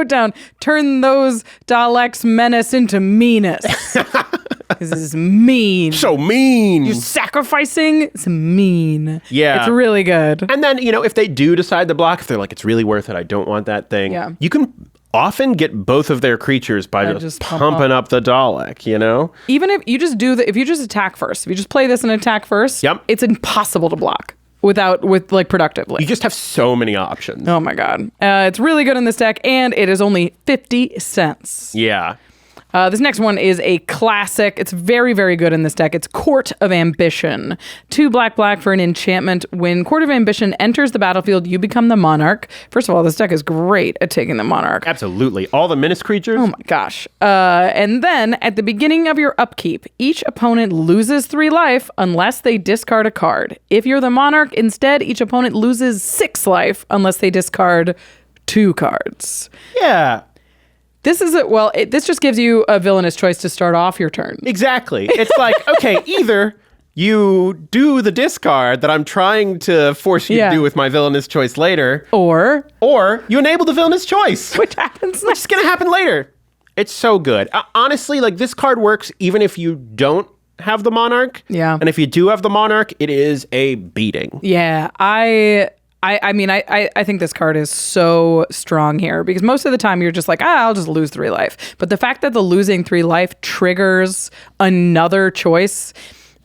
down, turn those Daleks' menace into meanness. This is mean. So mean. You're sacrificing. It's mean. Yeah. It's really good. And then, if they do decide to block, if they're like, it's really worth it, I don't want that thing. Yeah. You can often get both of their creatures by just pumping up the Dalek, Even if you just attack first, if you just play this and attack first, it's impossible to block productively. You just have so many options. Oh my God. It's really good in this deck, and it is only 50 cents. Yeah. This next one is a classic. It's very, very good in this deck. It's Court of Ambition. 2 black for an enchantment. When Court of Ambition enters the battlefield, you become the monarch. First of all, this deck is great at taking the monarch. Absolutely. All the menace creatures. Oh my gosh. And then at the beginning of your upkeep, each opponent loses 3 life unless they discard a card. If you're the monarch, instead, each opponent loses 6 life unless they discard 2 cards. Yeah. This just gives you a villainous choice to start off your turn. Exactly. It's like, okay, either you do the discard that I'm trying to force you to do with my villainous choice later, or you enable the villainous choice, which happens which is going to happen later. It's so good. Honestly, like, this card works even if you don't have the monarch. Yeah. And if you do have the monarch, it is a beating. Yeah. I mean, I think this card is so strong here because most of the time you're just like, I'll just lose 3 life. But the fact that the losing 3 life triggers another choice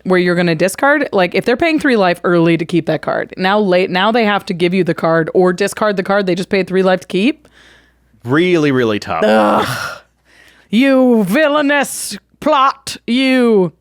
where you're going to discard, like if they're paying 3 life early to keep that card, now they have to give you the card or discard the card they just paid 3 life to keep. Really, really tough. Ugh. You villainous plot, you.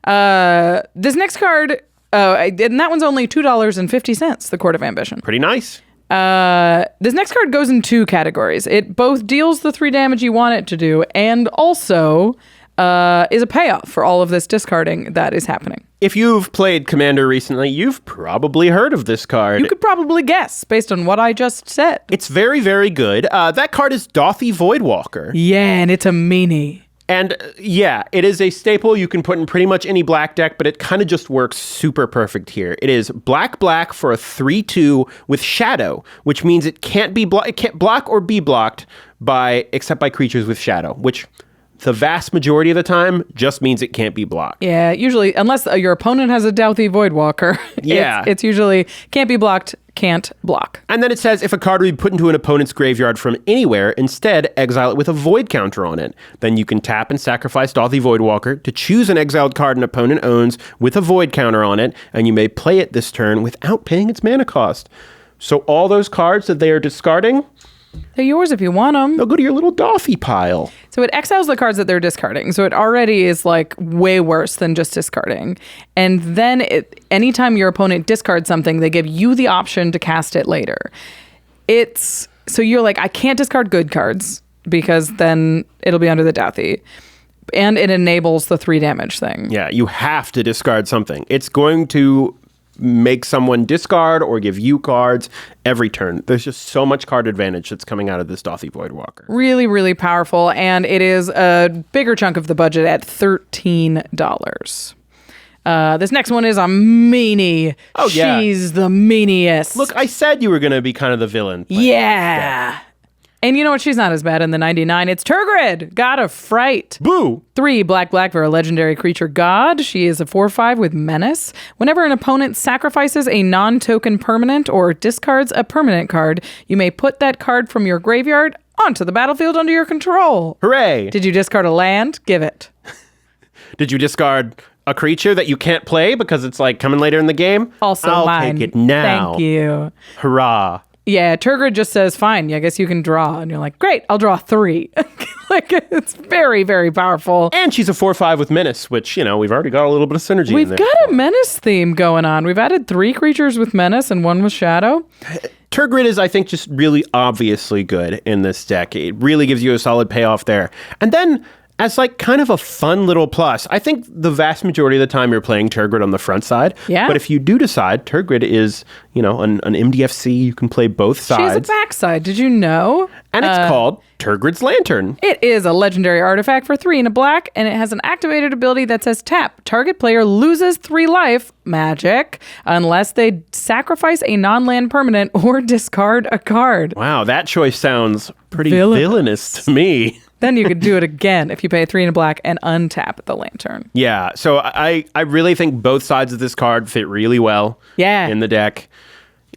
This next card... and that one's only $2.50, the Court of Ambition. Pretty nice. This next card goes in 2 categories. It both deals the 3 damage you want it to do and also is a payoff for all of this discarding that is happening. If you've played Commander recently, you've probably heard of this card. You could probably guess based on what I just said. It's very, very good. That card is Dauthi Voidwalker. Yeah, and it's a meanie. And yeah, it is a staple you can put in pretty much any black deck, but it kind of just works super perfect here. It is black for a 3/2 with shadow, which means it can't block or be blocked except by creatures with shadow, which the vast majority of the time just means it can't be blocked. Yeah, usually, unless your opponent has a Dauthi Voidwalker. Yeah. It's usually can't be blocked, can't block. And then it says if a card would be put into an opponent's graveyard from anywhere, instead exile it with a void counter on it. Then you can tap and sacrifice Dauthi Voidwalker to choose an exiled card an opponent owns with a void counter on it, and you may play it this turn without paying its mana cost. So all those cards that they are discarding, they're yours if you want them. they'll go to your little Dauthi pile. So it exiles the cards that they're discarding. So it already is like way worse than just discarding. And then anytime your opponent discards something, they give you the option to cast it later. So you're like, I can't discard good cards because then it'll be under the Dauthi. And it enables the 3 damage thing. Yeah, you have to discard something. It's going to make someone discard or give you cards every turn. There's just so much card advantage that's coming out of this Dauthi Voidwalker. Really, really powerful. And it is a bigger chunk of the budget at $13. This next one is a meanie. Oh, yeah. She's the meaniest. Look, I said you were going to be kind of the villain. Yeah. And you know what? She's not as bad in the 99. It's Tergrid. God of Fright. Boo! 3 black for a legendary creature god. She is a 4/5 with menace. Whenever an opponent sacrifices a non-token permanent or discards a permanent card, you may put that card from your graveyard onto the battlefield under your control. Hooray! Did you discard a land? Give it. Did you discard a creature that you can't play because it's like coming later in the game? Also I'll mine. take it now. Thank you. Hurrah. Yeah, Tergrid just says, fine, I guess you can draw. And you're like, great, I'll draw 3. Like, it's very, very powerful. And she's a 4/5 with menace, which, we've already got a little bit of synergy in We've there. got a menace theme going on. We've added 3 creatures with menace and 1 with shadow. Tergrid is, I think, just really obviously good in this deck. It really gives you a solid payoff there. And then, as like kind of a fun little plus, I think the vast majority of the time you're playing Tergrid on the front side. Yeah. But if you do decide, Tergrid is, an MDFC. You can play both sides. She has a backside. Did you know? And it's called Tergrid's Lantern. It is a legendary artifact for 3 and a black, and it has an activated ability that says tap. Target player loses 3 life, magic, unless they sacrifice a non-land permanent or discard a card. Wow, that choice sounds pretty villainous to me. Then you could do it again if you pay 3 and a black and untap the lantern. Yeah, so I really think both sides of this card fit really well in the deck.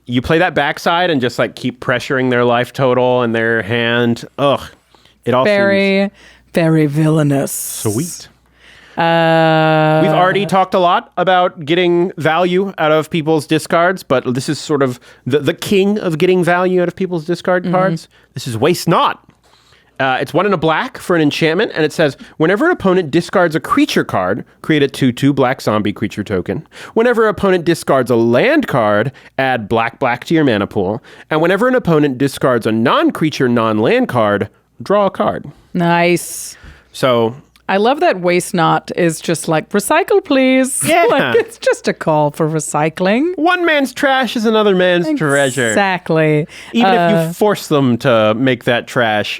You play that backside and just like keep pressuring their life total and their hand. Ugh, it all seems very villainous. Sweet. We've already talked a lot about getting value out of people's discards, but this is sort of the king of getting value out of people's discard cards. This is Waste Not. It's 1 and a black for an enchantment, and it says, whenever an opponent discards a creature card, create a 2/2 black zombie creature token. Whenever an opponent discards a land card, add black to your mana pool. And whenever an opponent discards a non-creature, non-land card, draw a card. Nice. So... I love that Waste Not is just like, recycle, please. Yeah. Like, it's just a call for recycling. One man's trash is another man's treasure. Exactly. Even if you force them to make that trash.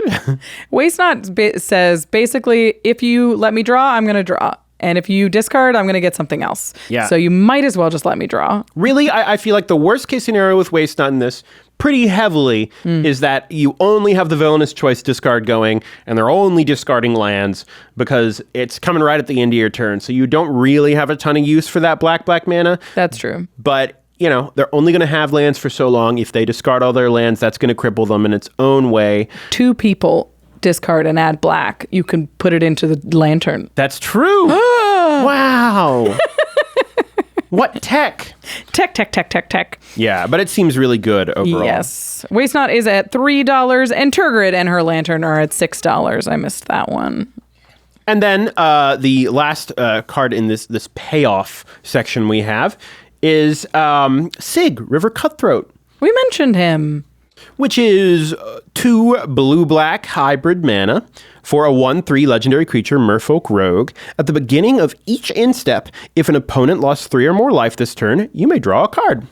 Waste Not says, basically, if you let me draw, I'm going to draw. And if you discard, I'm going to get something else. Yeah. So you might as well just let me draw. Really, I feel like the worst case scenario with Waste Not in this pretty heavily is that you only have the villainous choice discard going, and they're only discarding lands because it's coming right at the end of your turn. So you don't really have a ton of use for that black mana. That's true. But, you know, they're only going to have lands for so long. If they discard all their lands, that's going to cripple them in its own way. 2 people discard and add black. You can put it into the lantern. That's true. Wow. What tech? Tech. Yeah, but it seems really good overall. Yes. Waste Not is at $3, and Turgid and her lantern are at $6. I missed that one. And then the last card in this payoff section we have is Sig, River Cutthroat. We mentioned him. Which is 2 blue-black hybrid mana for a 1/3 legendary creature, Merfolk Rogue. At the beginning of each end step, if an opponent lost 3 or more life this turn, you may draw a card.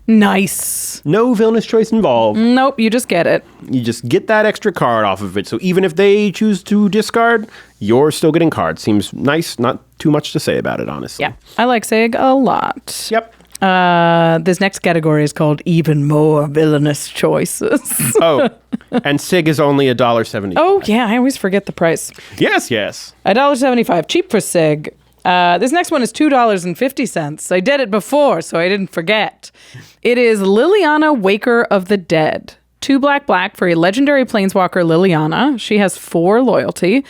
Nice. No villainous choice involved. Nope, you just get it. You just get that extra card off of it. So even if they choose to discard, you're still getting cards. Seems nice. Not too much to say about it, honestly. Yeah, I like Sig a lot. Yep. This next category is called Even More Villainous Choices. Oh, and Sig is only $1.70. Oh, yeah, I always forget the price. Yes. $1.75, cheap for Sig. This next one is $2.50. I did it before, so I didn't forget. It is Liliana, Waker of the Dead. 2 black for a legendary planeswalker, Liliana. She has 4 loyalty.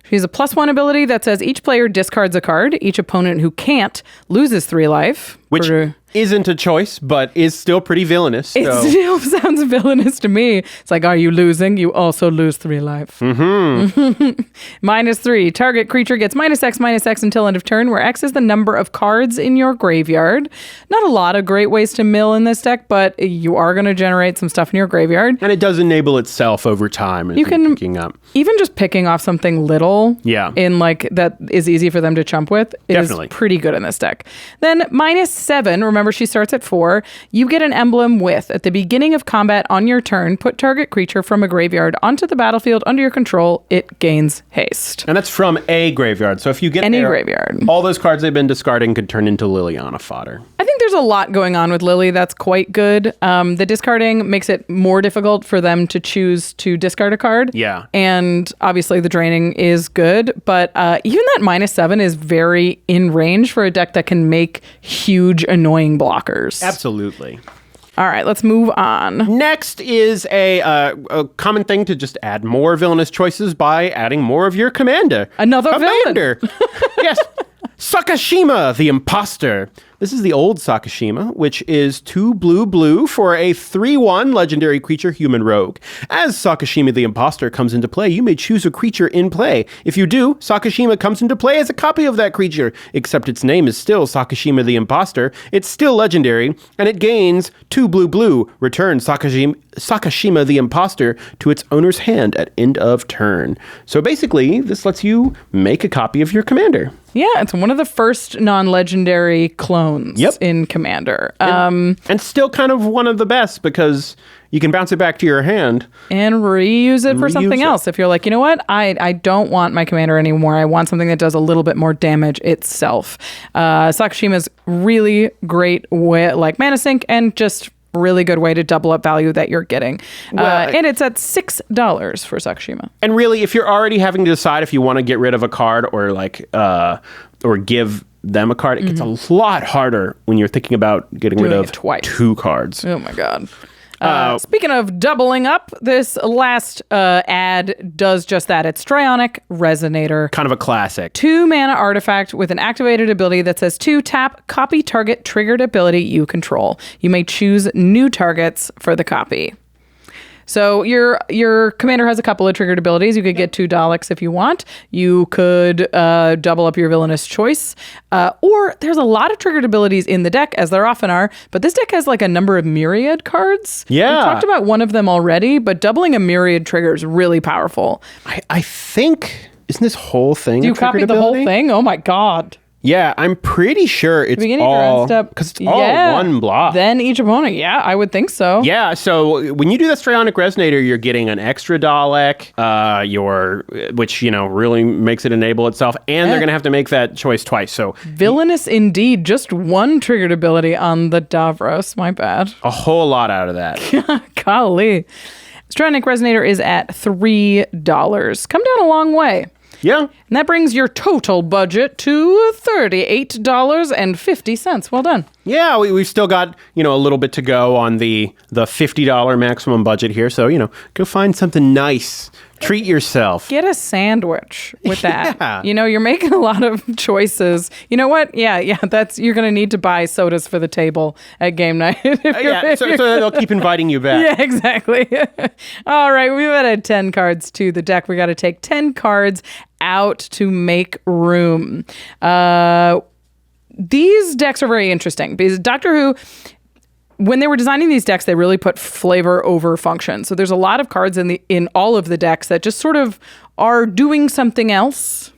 She's a +1 ability that says each player discards a card. Each opponent who can't loses 3 life. Which isn't a choice, but is still pretty villainous. So. It still sounds villainous to me. It's like, are you losing? You also lose 3 life. Mm-hmm. -3. Target creature gets -X until end of turn, where X is the number of cards in your graveyard. Not a lot of great ways to mill in this deck, but you are going to generate some stuff in your graveyard. And it does enable itself over time. You can picking up. Even just picking off something little in like that is easy for them to chump with is pretty good in this deck. Then -7, remember she starts at 4. You get an emblem with, at the beginning of combat on your turn, put target creature from a graveyard onto the battlefield under your control. It gains haste. And that's from a graveyard. So if you get any graveyard, all those cards they've been discarding could turn into Liliana fodder. I think there's a lot going on with Lily that's quite good. The discarding makes it more difficult for them to choose to discard a card. Yeah. And obviously the draining is good, but even that -7 is very in range for a deck that can make huge annoying blockers. Absolutely. All right, let's move on. Next is a common thing to just add more villainous choices by adding more of your commander. Another villain. Yes. Sakashima, the Imposter. This is the old Sakashima, which is 2 blue for a 3/1 legendary creature, human rogue. As Sakashima the Imposter comes into play, you may choose a creature in play. If you do, Sakashima comes into play as a copy of that creature, except its name is still Sakashima the Imposter. It's still legendary, and it gains 2 blue. Return Sakashima the Imposter to its owner's hand at end of turn. So basically, this lets you make a copy of your commander. Yeah, it's one of the first non-legendary clones in Commander. And still kind of one of the best because you can bounce it back to your hand. And reuse it for something else. If you're like, you know what, I don't want my Commander anymore. I want something that does a little bit more damage itself. Sakashima's really great way, like mana sink and just really good way to double up value that you're getting. And it's at $6 for Sakashima. And really, if you're already having to decide if you want to get rid of a card or like or give them a card, it gets a lot harder when you're thinking about getting rid of 2 cards. Oh my God. Speaking of doubling up, this last ad does just that. It's Strionic Resonator. Kind of a classic. 2 mana artifact with an activated ability that says 2 tap, copy target triggered ability you control. You may choose new targets for the copy. So your commander has a couple of triggered abilities. You could get 2 Daleks if you want. You could double up your villainous choice. Or there's a lot of triggered abilities in the deck, as there often are. But this deck has like a number of myriad cards. Yeah. We talked about one of them already, but doubling a myriad trigger is really powerful. I think, isn't this whole thing Do you a triggered copy the whole ability? thing? Oh my God. Yeah, I'm pretty sure it's Beginning all, turn step. because it's all one block. Then each opponent. Yeah, I would think so. Yeah, so when you do the Strionic Resonator, you're getting an extra Dalek, which, really makes it enable itself, and they're going to have to make that choice twice. So Villainous indeed. Just one triggered ability on the Davros. My bad. a whole lot out of that. Golly. Strionic Resonator is at $3. Come down a long way. Yeah. And that brings your total budget to $38.50. Well done. Yeah, we've still got, a little bit to go on the $50 maximum budget here. So, go find something nice. Treat yourself. Get a sandwich with that. Yeah. You're making a lot of choices. You know what? Yeah, you're going to need to buy sodas for the table at game night. So they'll keep inviting you back. Yeah, exactly. All right, we've added 10 cards to the deck. We got to take 10 cards out to make room. These decks are very interesting because Doctor Who, when they were designing these decks, they really put flavor over function. So there's a lot of cards in all of the decks that just sort of are doing something else.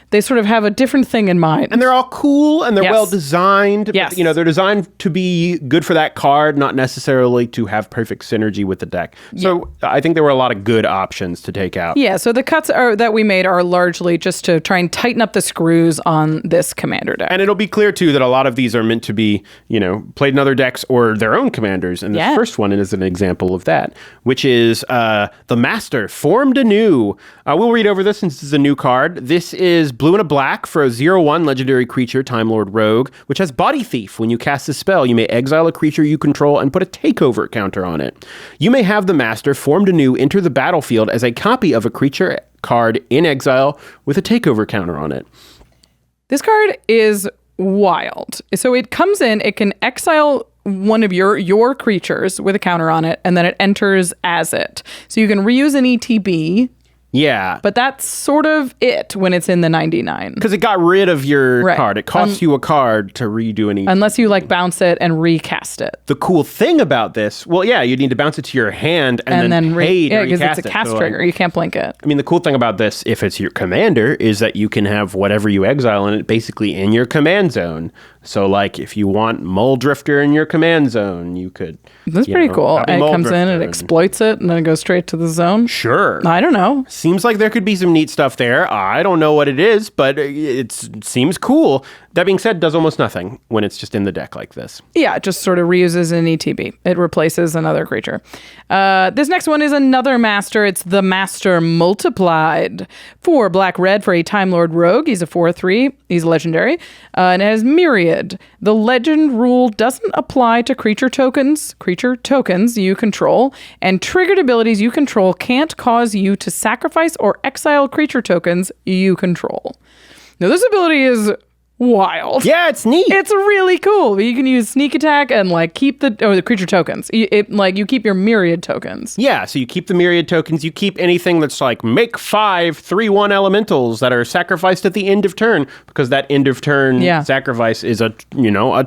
They sort of have a different thing in mind. And they're all cool and they're Yes. well designed. Yes. But, they're designed to be good for that card, not necessarily to have perfect synergy with the deck. So I think there were a lot of good options to take out. Yeah, so the cuts that we made are largely just to try and tighten up the screws on this commander deck. And it'll be clear, too, that a lot of these are meant to be, played in other decks or their own commanders. And the first one is an example of that, which is the Master, formed anew. We'll read over this since this is a new card. This is blue and a black for a 0/1 legendary creature, Time Lord Rogue, which has Body Thief. When you cast a spell, you may exile a creature you control and put a takeover counter on it. You may have the Master, formed anew, enter the battlefield as a copy of a creature card in exile with a takeover counter on it. This card is wild. So it comes in, it can exile one of your creatures with a counter on it, and then it enters as it. So you can reuse an ETB. Yeah. But that's sort of it when it's in the 99. Because it got rid of your Right. card. It costs you a card to redo any. Unless you bounce it and recast it. The cool thing about this, you need to bounce it to your hand and then pay to because recast it's a it. cast So, trigger. You can't blink it. the cool thing about this, if it's your commander, is that you can have whatever you exile in it basically in your command zone. So, if you want Mole Drifter in your command zone, you could. That's pretty cool. copy And it Mole comes in, Drifter it and- exploits it, and then it goes straight to the zone. Sure. I don't know. Seems like there could be some neat stuff there. I don't know what it is, but it seems cool. That being said, does almost nothing when it's just in the deck like this. Yeah, it just sort of reuses an ETB. It replaces another creature. This next one is another Master. It's the Master Multiplied. 4 black-red for a Time Lord Rogue. He's a 4/3. He's legendary. And it has Myriad. The legend rule doesn't apply to creature tokens you control, and triggered abilities you control can't cause you to sacrifice or exile creature tokens you control. Now, this ability is wild. Yeah, it's neat. It's really cool. You can use sneak attack and keep the creature tokens. You keep your myriad tokens. Yeah, so you keep the myriad tokens. You keep anything that's make 5 3/1 elementals that are sacrificed at the end of turn, because that end of turn sacrifice is a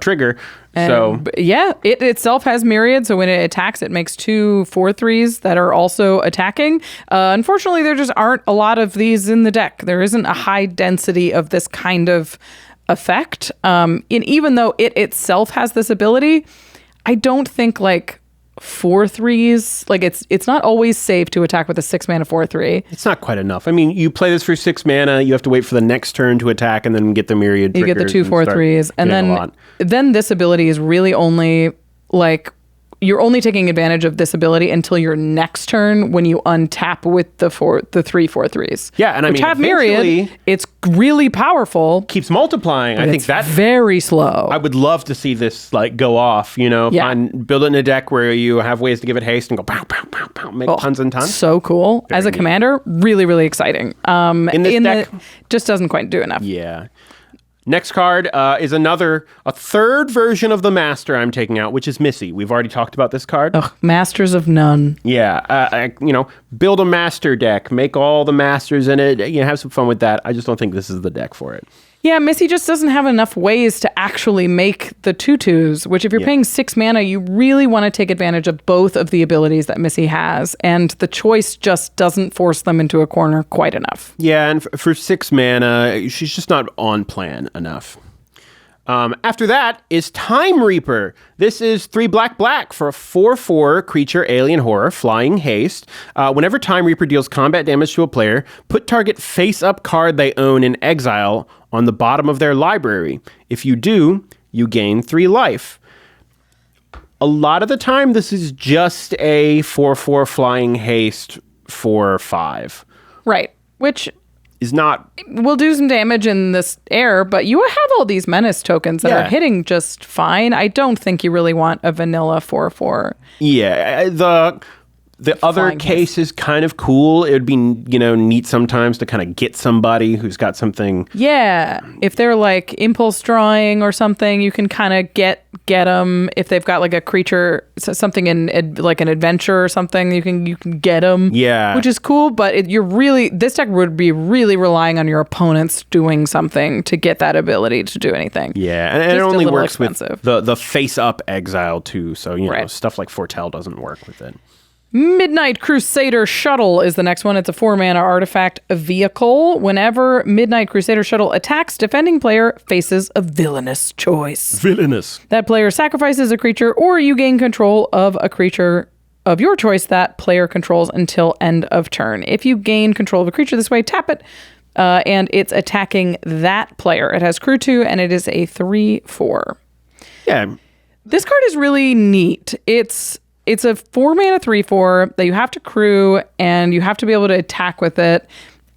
trigger. It itself has myriad, so when it attacks, it makes 2 4/3s that are also attacking. Unfortunately, there just aren't a lot of these in the deck. There isn't a high density of this kind of effect. And even though it itself has this ability, I don't think 4/3s, it's not always safe to attack with a 6-mana 4/3. It's not quite enough. You play this for 6 mana, you have to wait for the next turn to attack and then get the myriad You get the 2 4/3s, and then this ability is really only you're only taking advantage of this ability until your next turn when you untap with the 3 4/3s. Yeah, and which have myriad. It's really powerful. Keeps multiplying. I think it's that's very slow. I would love to see this go off, build it in a deck where you have ways to give it haste and go pow, pow, pow, pow, make tons and tons. So cool. As a commander, really, really exciting. In this deck? just doesn't quite do enough. Yeah. Next card is a third version of the Master I'm taking out, which is Missy. We've already talked about this card. Ugh, Masters of None. Yeah, build a Master deck, make all the Masters in it, have some fun with that. I just don't think this is the deck for it. Yeah, Missy just doesn't have enough ways to actually make the 2/2s, which if you're paying 6 mana, you really want to take advantage of both of the abilities that Missy has, and the choice just doesn't force them into a corner quite enough. Yeah, and for 6 mana, she's just not on plan enough. After that is Time Reaper. This is 3 black for a 4/4 creature alien horror, flying haste. Whenever Time Reaper deals combat damage to a player, put target face-up card they own in exile on the bottom of their library. If you do, you gain 3 life. A lot of the time, this is just a 4/4 flying haste 4/5. Right, which is not... will do some damage in this air, but you have all these menace tokens that are hitting just fine. I don't think you really want a vanilla 4/4. Yeah, the other case is kind of cool. It would be, neat sometimes to kind of get somebody who's got something. Yeah, if they're like impulse drawing or something, you can kind of get them. If they've got like a creature, something in like an adventure or something, you can get them. Yeah, which is cool. But this deck would be really relying on your opponents doing something to get that ability to do anything. Yeah, and it only works expensive. with the face up exile too. So stuff like Foretell doesn't work with it. Midnight Crusader Shuttle is the next one. It's a 4-mana artifact vehicle. Whenever Midnight Crusader Shuttle attacks, defending player faces a villainous choice. Villainous. That player sacrifices a creature, or you gain control of a creature of your choice that player controls until end of turn. If you gain control of a creature this way, tap it, and it's attacking that player. It has crew 2, and it is a 3/4. Yeah. This card is really neat. It's a 4-mana 3/4 that you have to crew, and you have to be able to attack with it,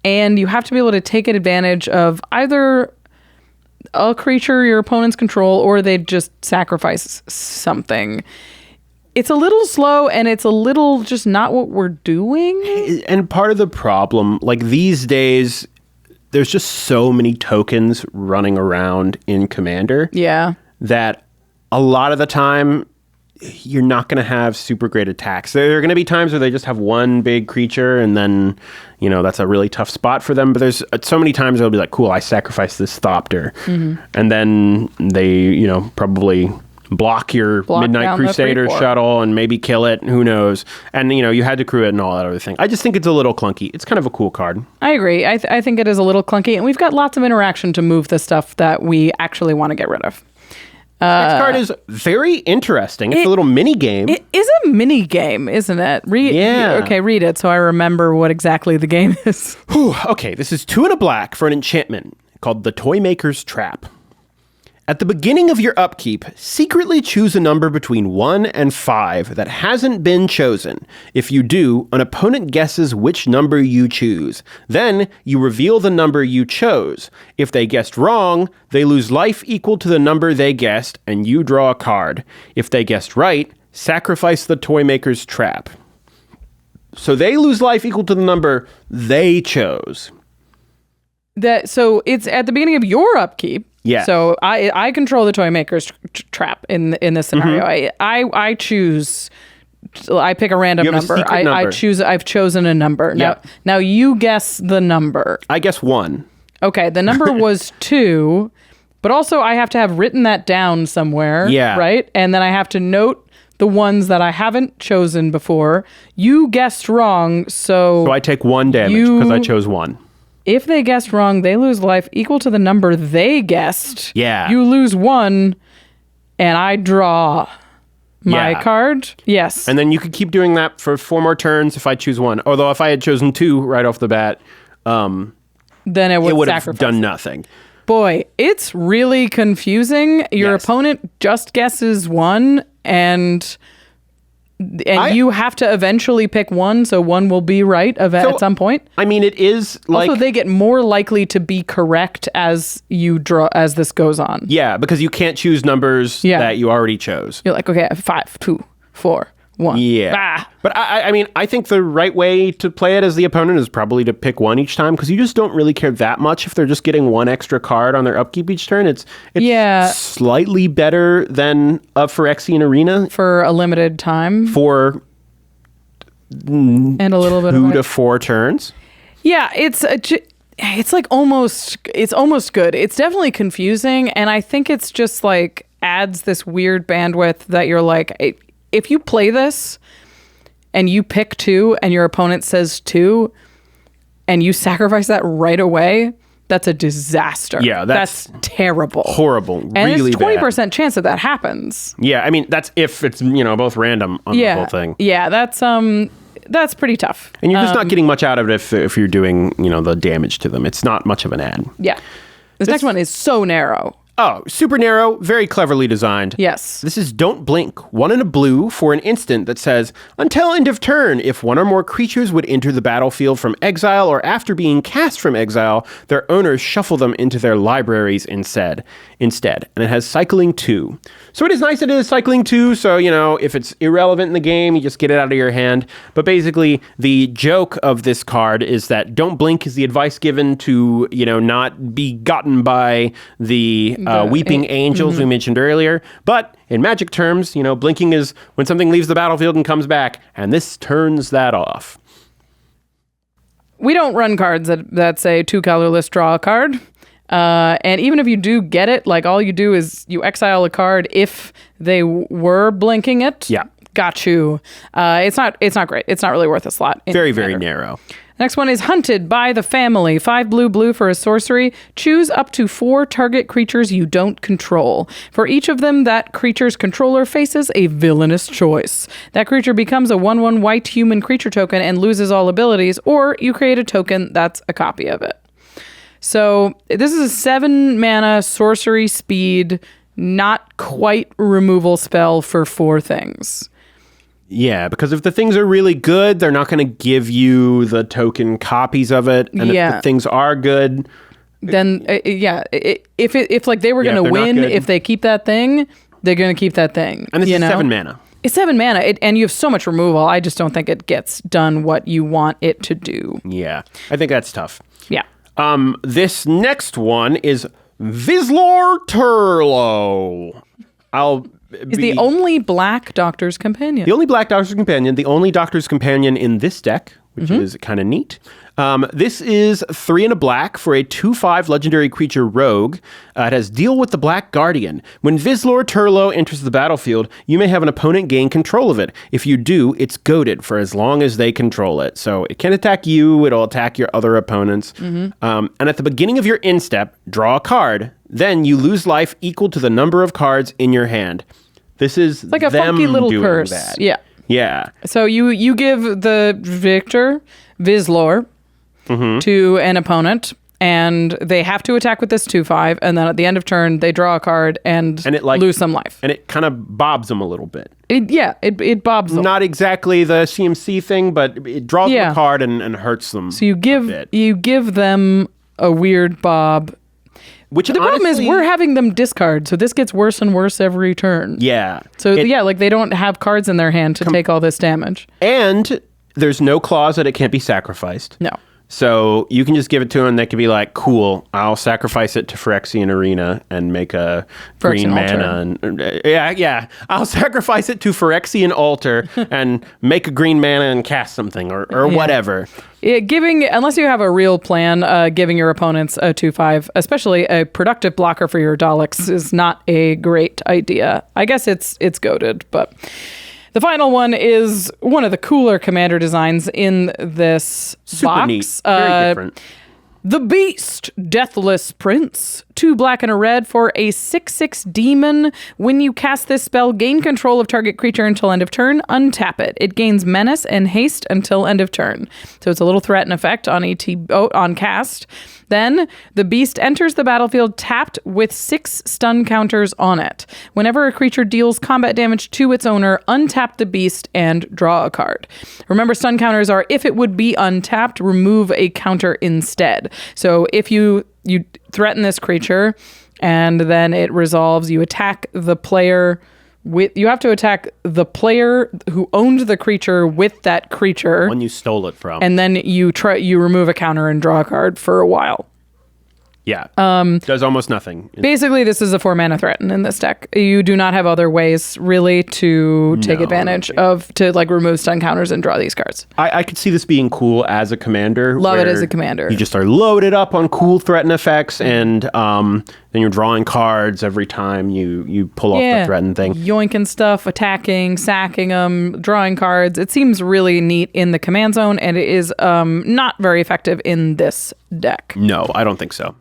and you have to be able to take advantage of either a creature your opponents control, or they just sacrifice something. It's a little slow, and it's a little just not what we're doing. And part of the problem, like these days, there's just so many tokens running around in Commander. Yeah. That a lot of the time, you're not going to have super great attacks. There are going to be times where they just have one big creature, and then, that's a really tough spot for them. But there's so many times they'll be like, cool, I sacrificed this Thopter. Mm-hmm. And then they, probably block your Midnight Crusader Shuttle and maybe kill it. Who knows? And, you had to crew it and all that other thing. I just think it's a little clunky. It's kind of a cool card. I agree. I think it is a little clunky. And we've got lots of interaction to move the stuff that we actually want to get rid of. Next card is very interesting. It's a little mini game. It is a mini game, isn't it? Okay, read it so I remember what exactly the game is. Okay, this is 2 and a black for an enchantment called the Toymaker's Trap. At the beginning of your upkeep, secretly choose a number between 1 and 5 that hasn't been chosen. If you do, an opponent guesses which number you choose. Then, you reveal the number you chose. If they guessed wrong, they lose life equal to the number they guessed, and you draw a card. If they guessed right, sacrifice the Toymaker's Trap. So they lose life equal to the number they chose. So it's at the beginning of your upkeep. Yeah. So I control the Toymaker's Trap in this scenario. Mm-hmm. I choose. I pick a random number. I've chosen a number. Now you guess the number. I guess 1. Okay. The number was 2, but also I have to have written that down somewhere. Yeah. Right. And then I have to note the ones that I haven't chosen before. You guessed wrong, so I take 1 damage because I chose 1. If they guessed wrong, they lose life equal to the number they guessed. Yeah. You lose 1, and I draw my card. Yes. And then you could keep doing that for 4 more turns if I choose 1. Although if I had chosen 2 right off the bat, then it would have done nothing. Boy, it's really confusing. Your opponent just guesses 1, and you have to eventually pick 1, so 1 will be right at some point. I mean, it is like... Also, they get more likely to be correct as this goes on. Yeah, because you can't choose numbers that you already chose. You're like, okay, 5, 2, 4, one. Yeah. Ah. But I mean, I think the right way to play it as the opponent is probably to pick one each time, because you just don't really care that much if they're just getting one extra card on their upkeep each turn. It's slightly better than a Phyrexian Arena. For a limited time. For and a little bit 2 to 4 turns. Yeah, it's like almost good. It's definitely confusing, and I think it's just like adds this weird bandwidth that you're like, if you play this and you pick 2 and your opponent says 2 and you sacrifice that right away, that's a disaster. Yeah, that's terrible. Horrible. And really it's 20% chance that chance. Yeah, I mean, that's if it's, both random on the whole thing. Yeah, that's pretty tough. And you're just not getting much out of it if you're doing, the damage to them. It's not much of an ad. Yeah. This next one is so narrow. Oh, super narrow, very cleverly designed. Yes. This is Don't Blink, 1 in a blue for an instant that says, until end of turn, if 1 or more creatures would enter the battlefield from exile or after being cast from exile, their owners shuffle them into their libraries instead. And it has cycling 2. So it is nice that it is cycling 2, so, if it's irrelevant in the game, you just get it out of your hand. But basically, the joke of this card is that Don't Blink is the advice given to, not be gotten by the weeping angels we mentioned earlier. But in Magic terms, blinking is when something leaves the battlefield and comes back, and this turns that off. We don't run cards that say 2 colorless, draw a card. And even if you do get it, like all you do is you exile a card if they were blinking it. Yeah. Got you. It's not great. It's not really worth a slot. Very, very narrow. Next one is Hunted by the Family. 5 blue for a sorcery. Choose up to 4 target creatures you don't control. For each of them, that creature's controller faces a villainous choice. That creature becomes a 1/1 white human creature token and loses all abilities, or you create a token that's a copy of it. So this is a 7 mana sorcery speed, not quite removal spell for 4 things. Yeah, because if the things are really good, they're not going to give you the token copies of it. And if the things are good, then if like they were going to win, if they keep that thing, they're going to keep that thing. And this is 7 mana. It's 7 mana, and you have so much removal. I just don't think it gets done what you want it to do. Yeah, I think that's tough. Yeah. This next one is Vizlor Turlo. Is the only black Doctor's Companion. The only black Doctor's Companion, the only Doctor's Companion in this deck, which is kind of neat. This is 3 in a black for a 2/5 legendary creature rogue. It has Deal with the Black Guardian. When Vizlor Turlo enters the battlefield, you may have an opponent gain control of it. If you do, it's goaded for as long as they control it. So it can attack you, it'll attack your other opponents. And at the beginning of your instep, draw a card. Then you lose life equal to the number of cards in your hand. This is like a funky little curse. That. Yeah. Yeah. So you give the victor, Vizlor, to an opponent, and they have to attack with this 2/5, and then at the end of turn, they draw a card and it, lose some life. And it kind of bobs them a little bit. It bobs them. Not exactly the CMC thing, but it draws them a card and hurts them. So you give them a weird bob. Which the problem is we're having them discard, so this gets worse and worse every turn. Yeah. So like they don't have cards in their hand to take all this damage. And there's no clause that it can't be sacrificed. No. So you can just give it to them and they can be like, cool, I'll sacrifice it to Phyrexian Arena and make a green mana. And, I'll sacrifice it to Phyrexian Altar and make a green mana and cast something or whatever. Unless you have a real plan, giving your opponents a 2/5, especially a productive blocker for your Daleks, is not a great idea. I guess it's goated, but... The final one is one of the cooler commander designs in this Super box. Neat. Very different. The Beast, Deathless Prince. 2 black and a red for a 6/6 demon. When you cast this spell, gain control of target creature until end of turn. Untap it. It gains menace and haste until end of turn. So it's a little threat and effect on cast. Then the Beast enters the battlefield tapped with 6 stun counters on it. Whenever a creature deals combat damage to its owner, untap the Beast and draw a card. Remember, stun counters are if it would be untapped, remove a counter instead. So if you threaten this creature and then it resolves, you attack the player You have to attack the player who owned the creature with that creature. One you stole it from. And then you remove a counter and draw a card for a while. Yeah. Does almost nothing. Basically, this is a 4-mana threaten in this deck. You do not have other ways really to take advantage of, to like remove stun counters and draw these cards. I could see this being cool as a commander. Love it as a commander. You just are loaded up on cool threaten effects, and then you're drawing cards every time you pull off the threaten thing. Yoinking stuff, attacking, sacking them, drawing cards. It seems really neat in the command zone, and it is not very effective in this deck. No, I don't think so.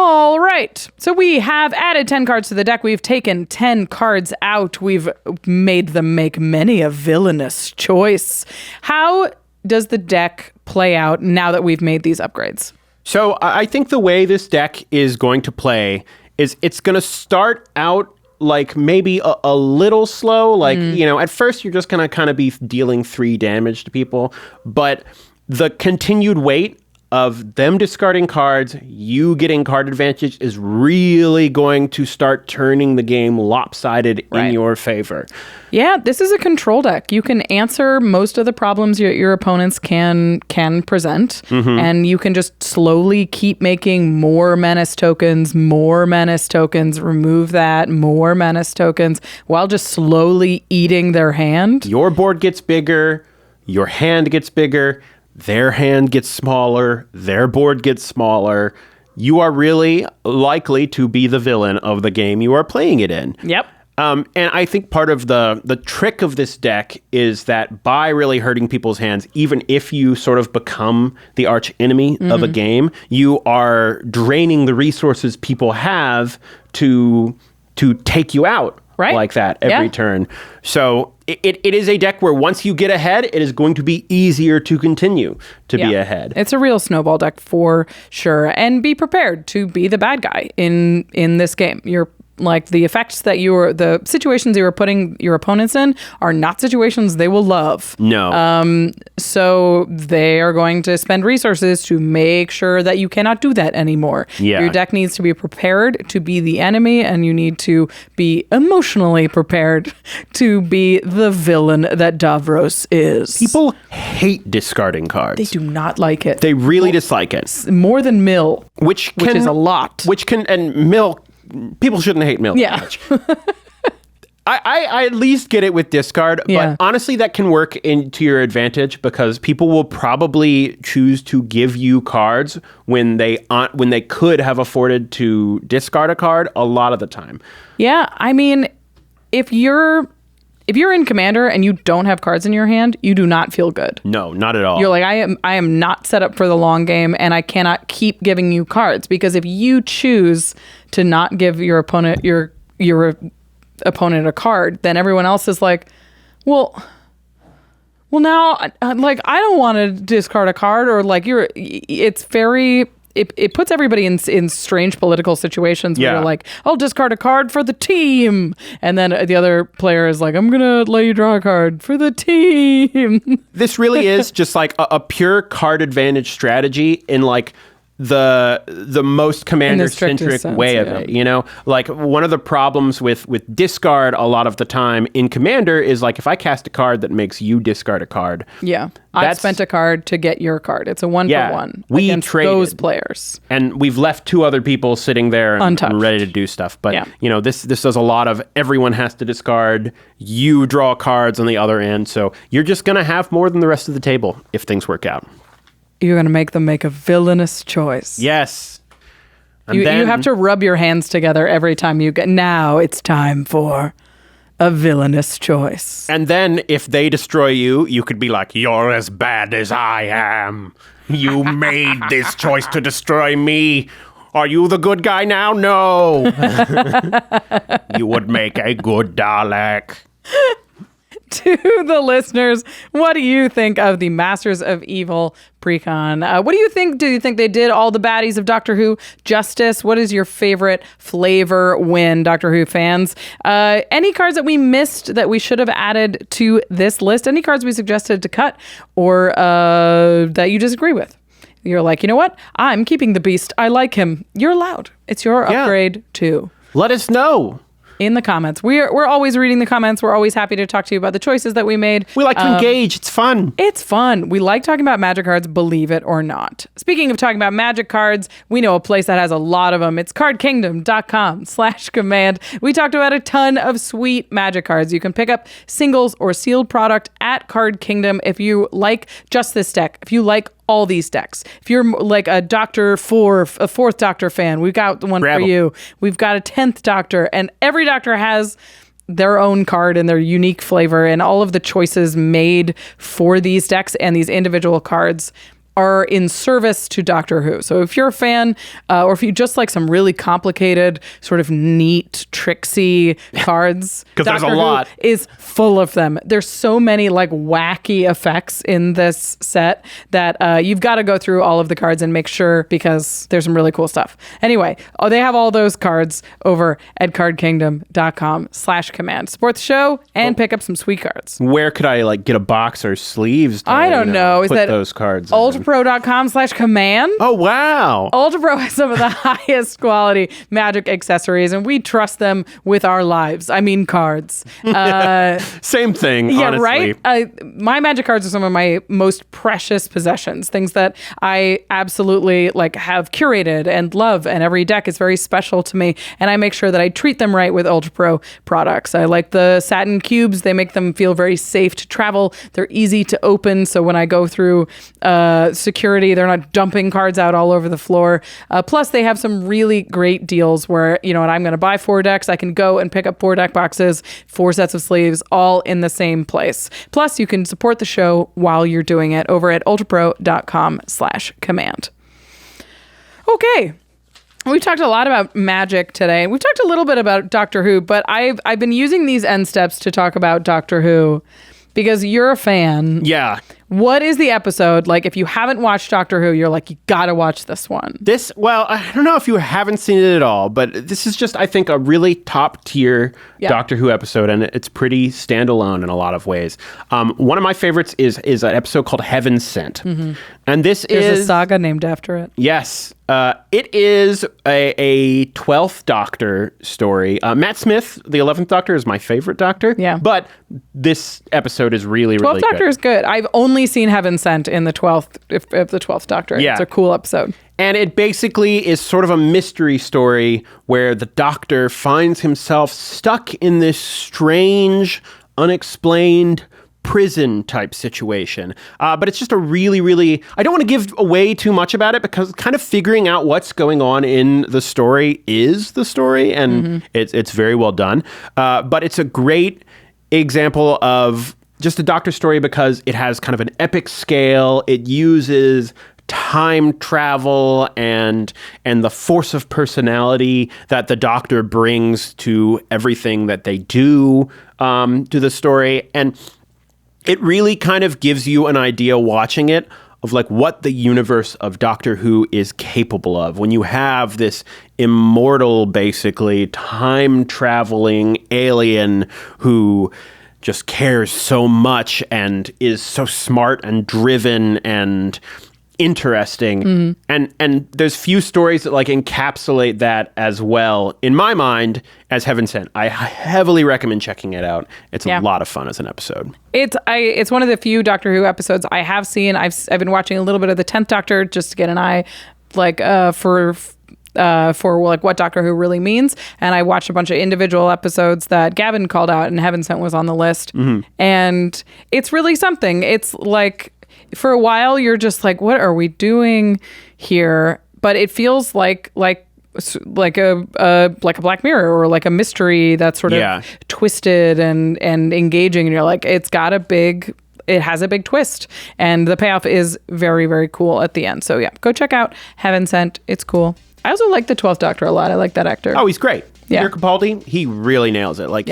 All right. So we have added 10 cards to the deck. We've taken 10 cards out. We've made them make many a villainous choice. How does the deck play out now that we've made these upgrades? So I think the way this deck is going to play is it's going to start out like maybe a little slow. Like, at first you're just going to kind of be dealing 3 damage to people. But the continued weight of them discarding cards, you getting card advantage is really going to start turning the game lopsided in your favor. Yeah, this is a control deck. You can answer most of the problems your opponents can present, and you can just slowly keep making more menace tokens, remove that, more menace tokens, while just slowly eating their hand. Your board gets bigger, your hand gets bigger, their hand gets smaller, their board gets smaller. You are really likely to be the villain of the game you are playing it in. Yep. And I think part of the trick of this deck is that by really hurting people's hands, even if you sort of become the arch enemy of a game, you are draining the resources people have to take you out like that every turn. So it is a deck where once you get ahead, it is going to be easier to continue to be ahead. It's a real snowball deck for sure. And be prepared to be the bad guy in this game. You're like the effects that the situations you are putting your opponents in are not situations they will love. No. So they are going to spend resources to make sure that you cannot do that anymore. Yeah. Your deck needs to be prepared to be the enemy, and you need to be emotionally prepared to be the villain that Davros is. People hate discarding cards. They do not like it. They really dislike it. More than Mill, which is a lot. And Mill, people shouldn't hate Mill that much. I at least get it with discard, but honestly, that can work into your advantage because people will probably choose to give you cards when they could have afforded to discard a card a lot of the time. Yeah, I mean, if you're in Commander and you don't have cards in your hand, you do not feel good. No, not at all. You're like, I am not set up for the long game, and I cannot keep giving you cards, because if you choose to not give your opponent your opponent a card, then everyone else is like, well now, like, I don't want to discard a card, or like it's very. It puts everybody in strange political situations where you're like, I'll discard a card for the team. And then the other player is like, I'm going to let you draw a card for the team. This really is just like a pure card advantage strategy in like the most commander-centric way of it, Like, one of the problems with discard a lot of the time in Commander is like, if I cast a card that makes you discard a card. Yeah. I spent a card to get your card. It's a 1-for-1 against those players. And we've left 2 other people sitting there and ready to do stuff. But, this does a lot of everyone has to discard. You draw cards on the other end. So you're just going to have more than the rest of the table if things work out. You're going to make them make a villainous choice. Yes. You have to rub your hands together every time you get, now it's time for a villainous choice. And then if they destroy you, you could be like, you're as bad as I am. You made this choice to destroy me. Are you the good guy now? No. You would make a good Dalek. To the listeners, what do you think of the Masters of Evil Precon? What do you think? Do you think they did all the baddies of Doctor Who justice? What is your favorite flavor win, Doctor Who fans? Any cards that we missed that we should have added to this list? Any cards we suggested to cut, or that you disagree with? You're like, you know what? I'm keeping the beast. I like him. You're allowed. It's your upgrade too. Let us know. in the comments. We're always reading the comments. We're always happy to talk to you about the choices that we made. We like to engage. It's fun. It's fun. We like talking about magic cards, believe it or not. Speaking of talking about magic cards, we know a place that has a lot of them. It's cardkingdom.com/command. We talked about a ton of sweet magic cards. You can pick up singles or sealed product at Card Kingdom if you like just this deck. If you like all these decks. If you're like a fourth Doctor fan, we've got the one for you. We've got a 10th Doctor, and every Doctor has their own card and their unique flavor, and all of the choices made for these decks and these individual cards are in service to Doctor Who. So if you're a fan, or if you just like some really complicated, sort of neat, tricksy cards, because there's a lot, is full of them. There's so many like wacky effects in this set that you've got to go through all of the cards and make sure, because there's some really cool stuff. Anyway, they have all those cards over at cardkingdom.com/command. Support the show and pick up some sweet cards. Where could I like get a box or sleeves to, I don't know. Is that those cards ULTRAPRO.com/command? Oh, wow. ULTRAPRO has some of the highest quality magic accessories, and we trust them with our lives. I mean, cards. Same thing, yeah, honestly. Right? My magic cards are some of my most precious possessions, things that I absolutely like have curated and love, and every deck is very special to me, and I make sure that I treat them right with ULTRAPRO products. I like the satin cubes. They make them feel very safe to travel. They're easy to open, so when I go through security, they're not dumping cards out all over the floor. Plus, they have some really great deals where, you know, and I'm going to buy 4 decks. I can go and pick up 4 deck boxes, 4 sets of sleeves, all in the same place. Plus, you can support the show while you're doing it over at ultrapro.com/command. Okay. We've talked a lot about magic today. We've talked a little bit about Doctor Who, but I've been using these end steps to talk about Doctor Who because you're a fan. Yeah. What is the episode like? If you haven't watched Doctor Who, you're like, you gotta watch this one. Well, I don't know if you haven't seen it at all, but this is just, I think, a really top tier Doctor Who episode, and it's pretty standalone in a lot of ways. One of my favorites is an episode called Heaven Sent. Mm-hmm. And there's a saga named after it. Yes. It is a 12th Doctor story. Matt Smith, the 11th Doctor, is my favorite Doctor. Yeah. But this episode is really, really 12th Doctor is good. I've only seen Heaven Sent in the 12th, if the 12th Doctor. Yeah. It's a cool episode. And it basically is sort of a mystery story where the Doctor finds himself stuck in this strange, unexplained prison type situation. But it's just a really, really, I don't want to give away too much about it because kind of figuring out what's going on in the story is the story, and it's very well done. But it's a great example of just a Doctor story because it has kind of an epic scale. It uses time travel and the force of personality that the Doctor brings to everything that they do to the story. And it really kind of gives you an idea watching it of like what the universe of Doctor Who is capable of when you have this immortal, basically time-traveling alien who just cares so much and is so smart and driven and interesting. And there's few stories that like encapsulate that as well, in my mind, as Heaven Sent. I heavily recommend checking it out. It's a lot of fun as an episode. It's one of the few Doctor Who episodes I have seen. I've been watching a little bit of the 10th Doctor just to get an eye like for like what Doctor Who really means, and I watched a bunch of individual episodes that Gavin called out, and Heaven Sent was on the list. And it's really something. It's like for a while you're just like, what are we doing here? But it feels like a Black Mirror or like a mystery that's sort of twisted and engaging, and you're like, it has a big twist, and the payoff is very, very cool at the end. So yeah, go check out Heaven Sent. It's cool. I also like the 12th Doctor a lot. I like that actor. Oh, he's great. Yeah. Peter Capaldi, he really nails it. Like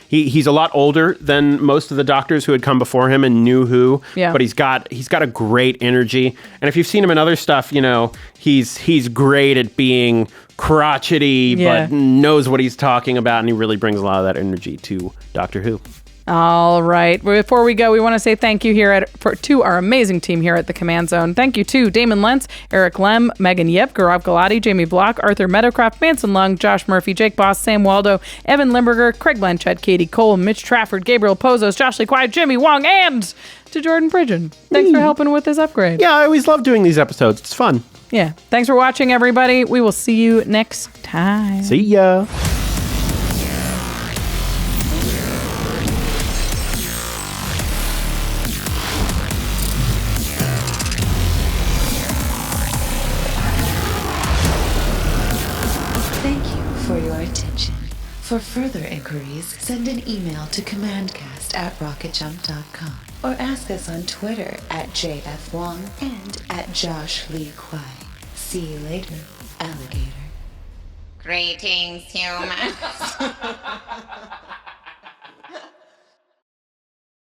he's a lot older than most of the Doctors who had come before him and knew Who. Yeah. But he's got a great energy. And if you've seen him in other stuff, you know, he's great at being crotchety, but knows what he's talking about, and he really brings a lot of that energy to Doctor Who. All right. Before we go, we want to say thank you to our amazing team here at the Command Zone. Thank you to Damon Lentz, Eric Lem, Megan Yep, Gaurav Galati, Jamie Block, Arthur Meadowcroft, Manson Lung, Josh Murphy, Jake Boss, Sam Waldo, Evan Limburger, Craig Blanchett, Katie Cole, Mitch Trafford, Gabriel Pozos, Josh Lee Quiet, Jimmy Wong, and to Jordan Pridgen. Thanks for helping with this upgrade. Yeah, I always love doing these episodes. It's fun. Yeah. Thanks for watching, everybody. We will see you next time. See ya. Thank you for your attention. For further inquiries, send an email to commandcast@rocketjump.com or ask us on Twitter @JFWong and @JoshLeeQuai. See you later, alligator. Greetings, humans.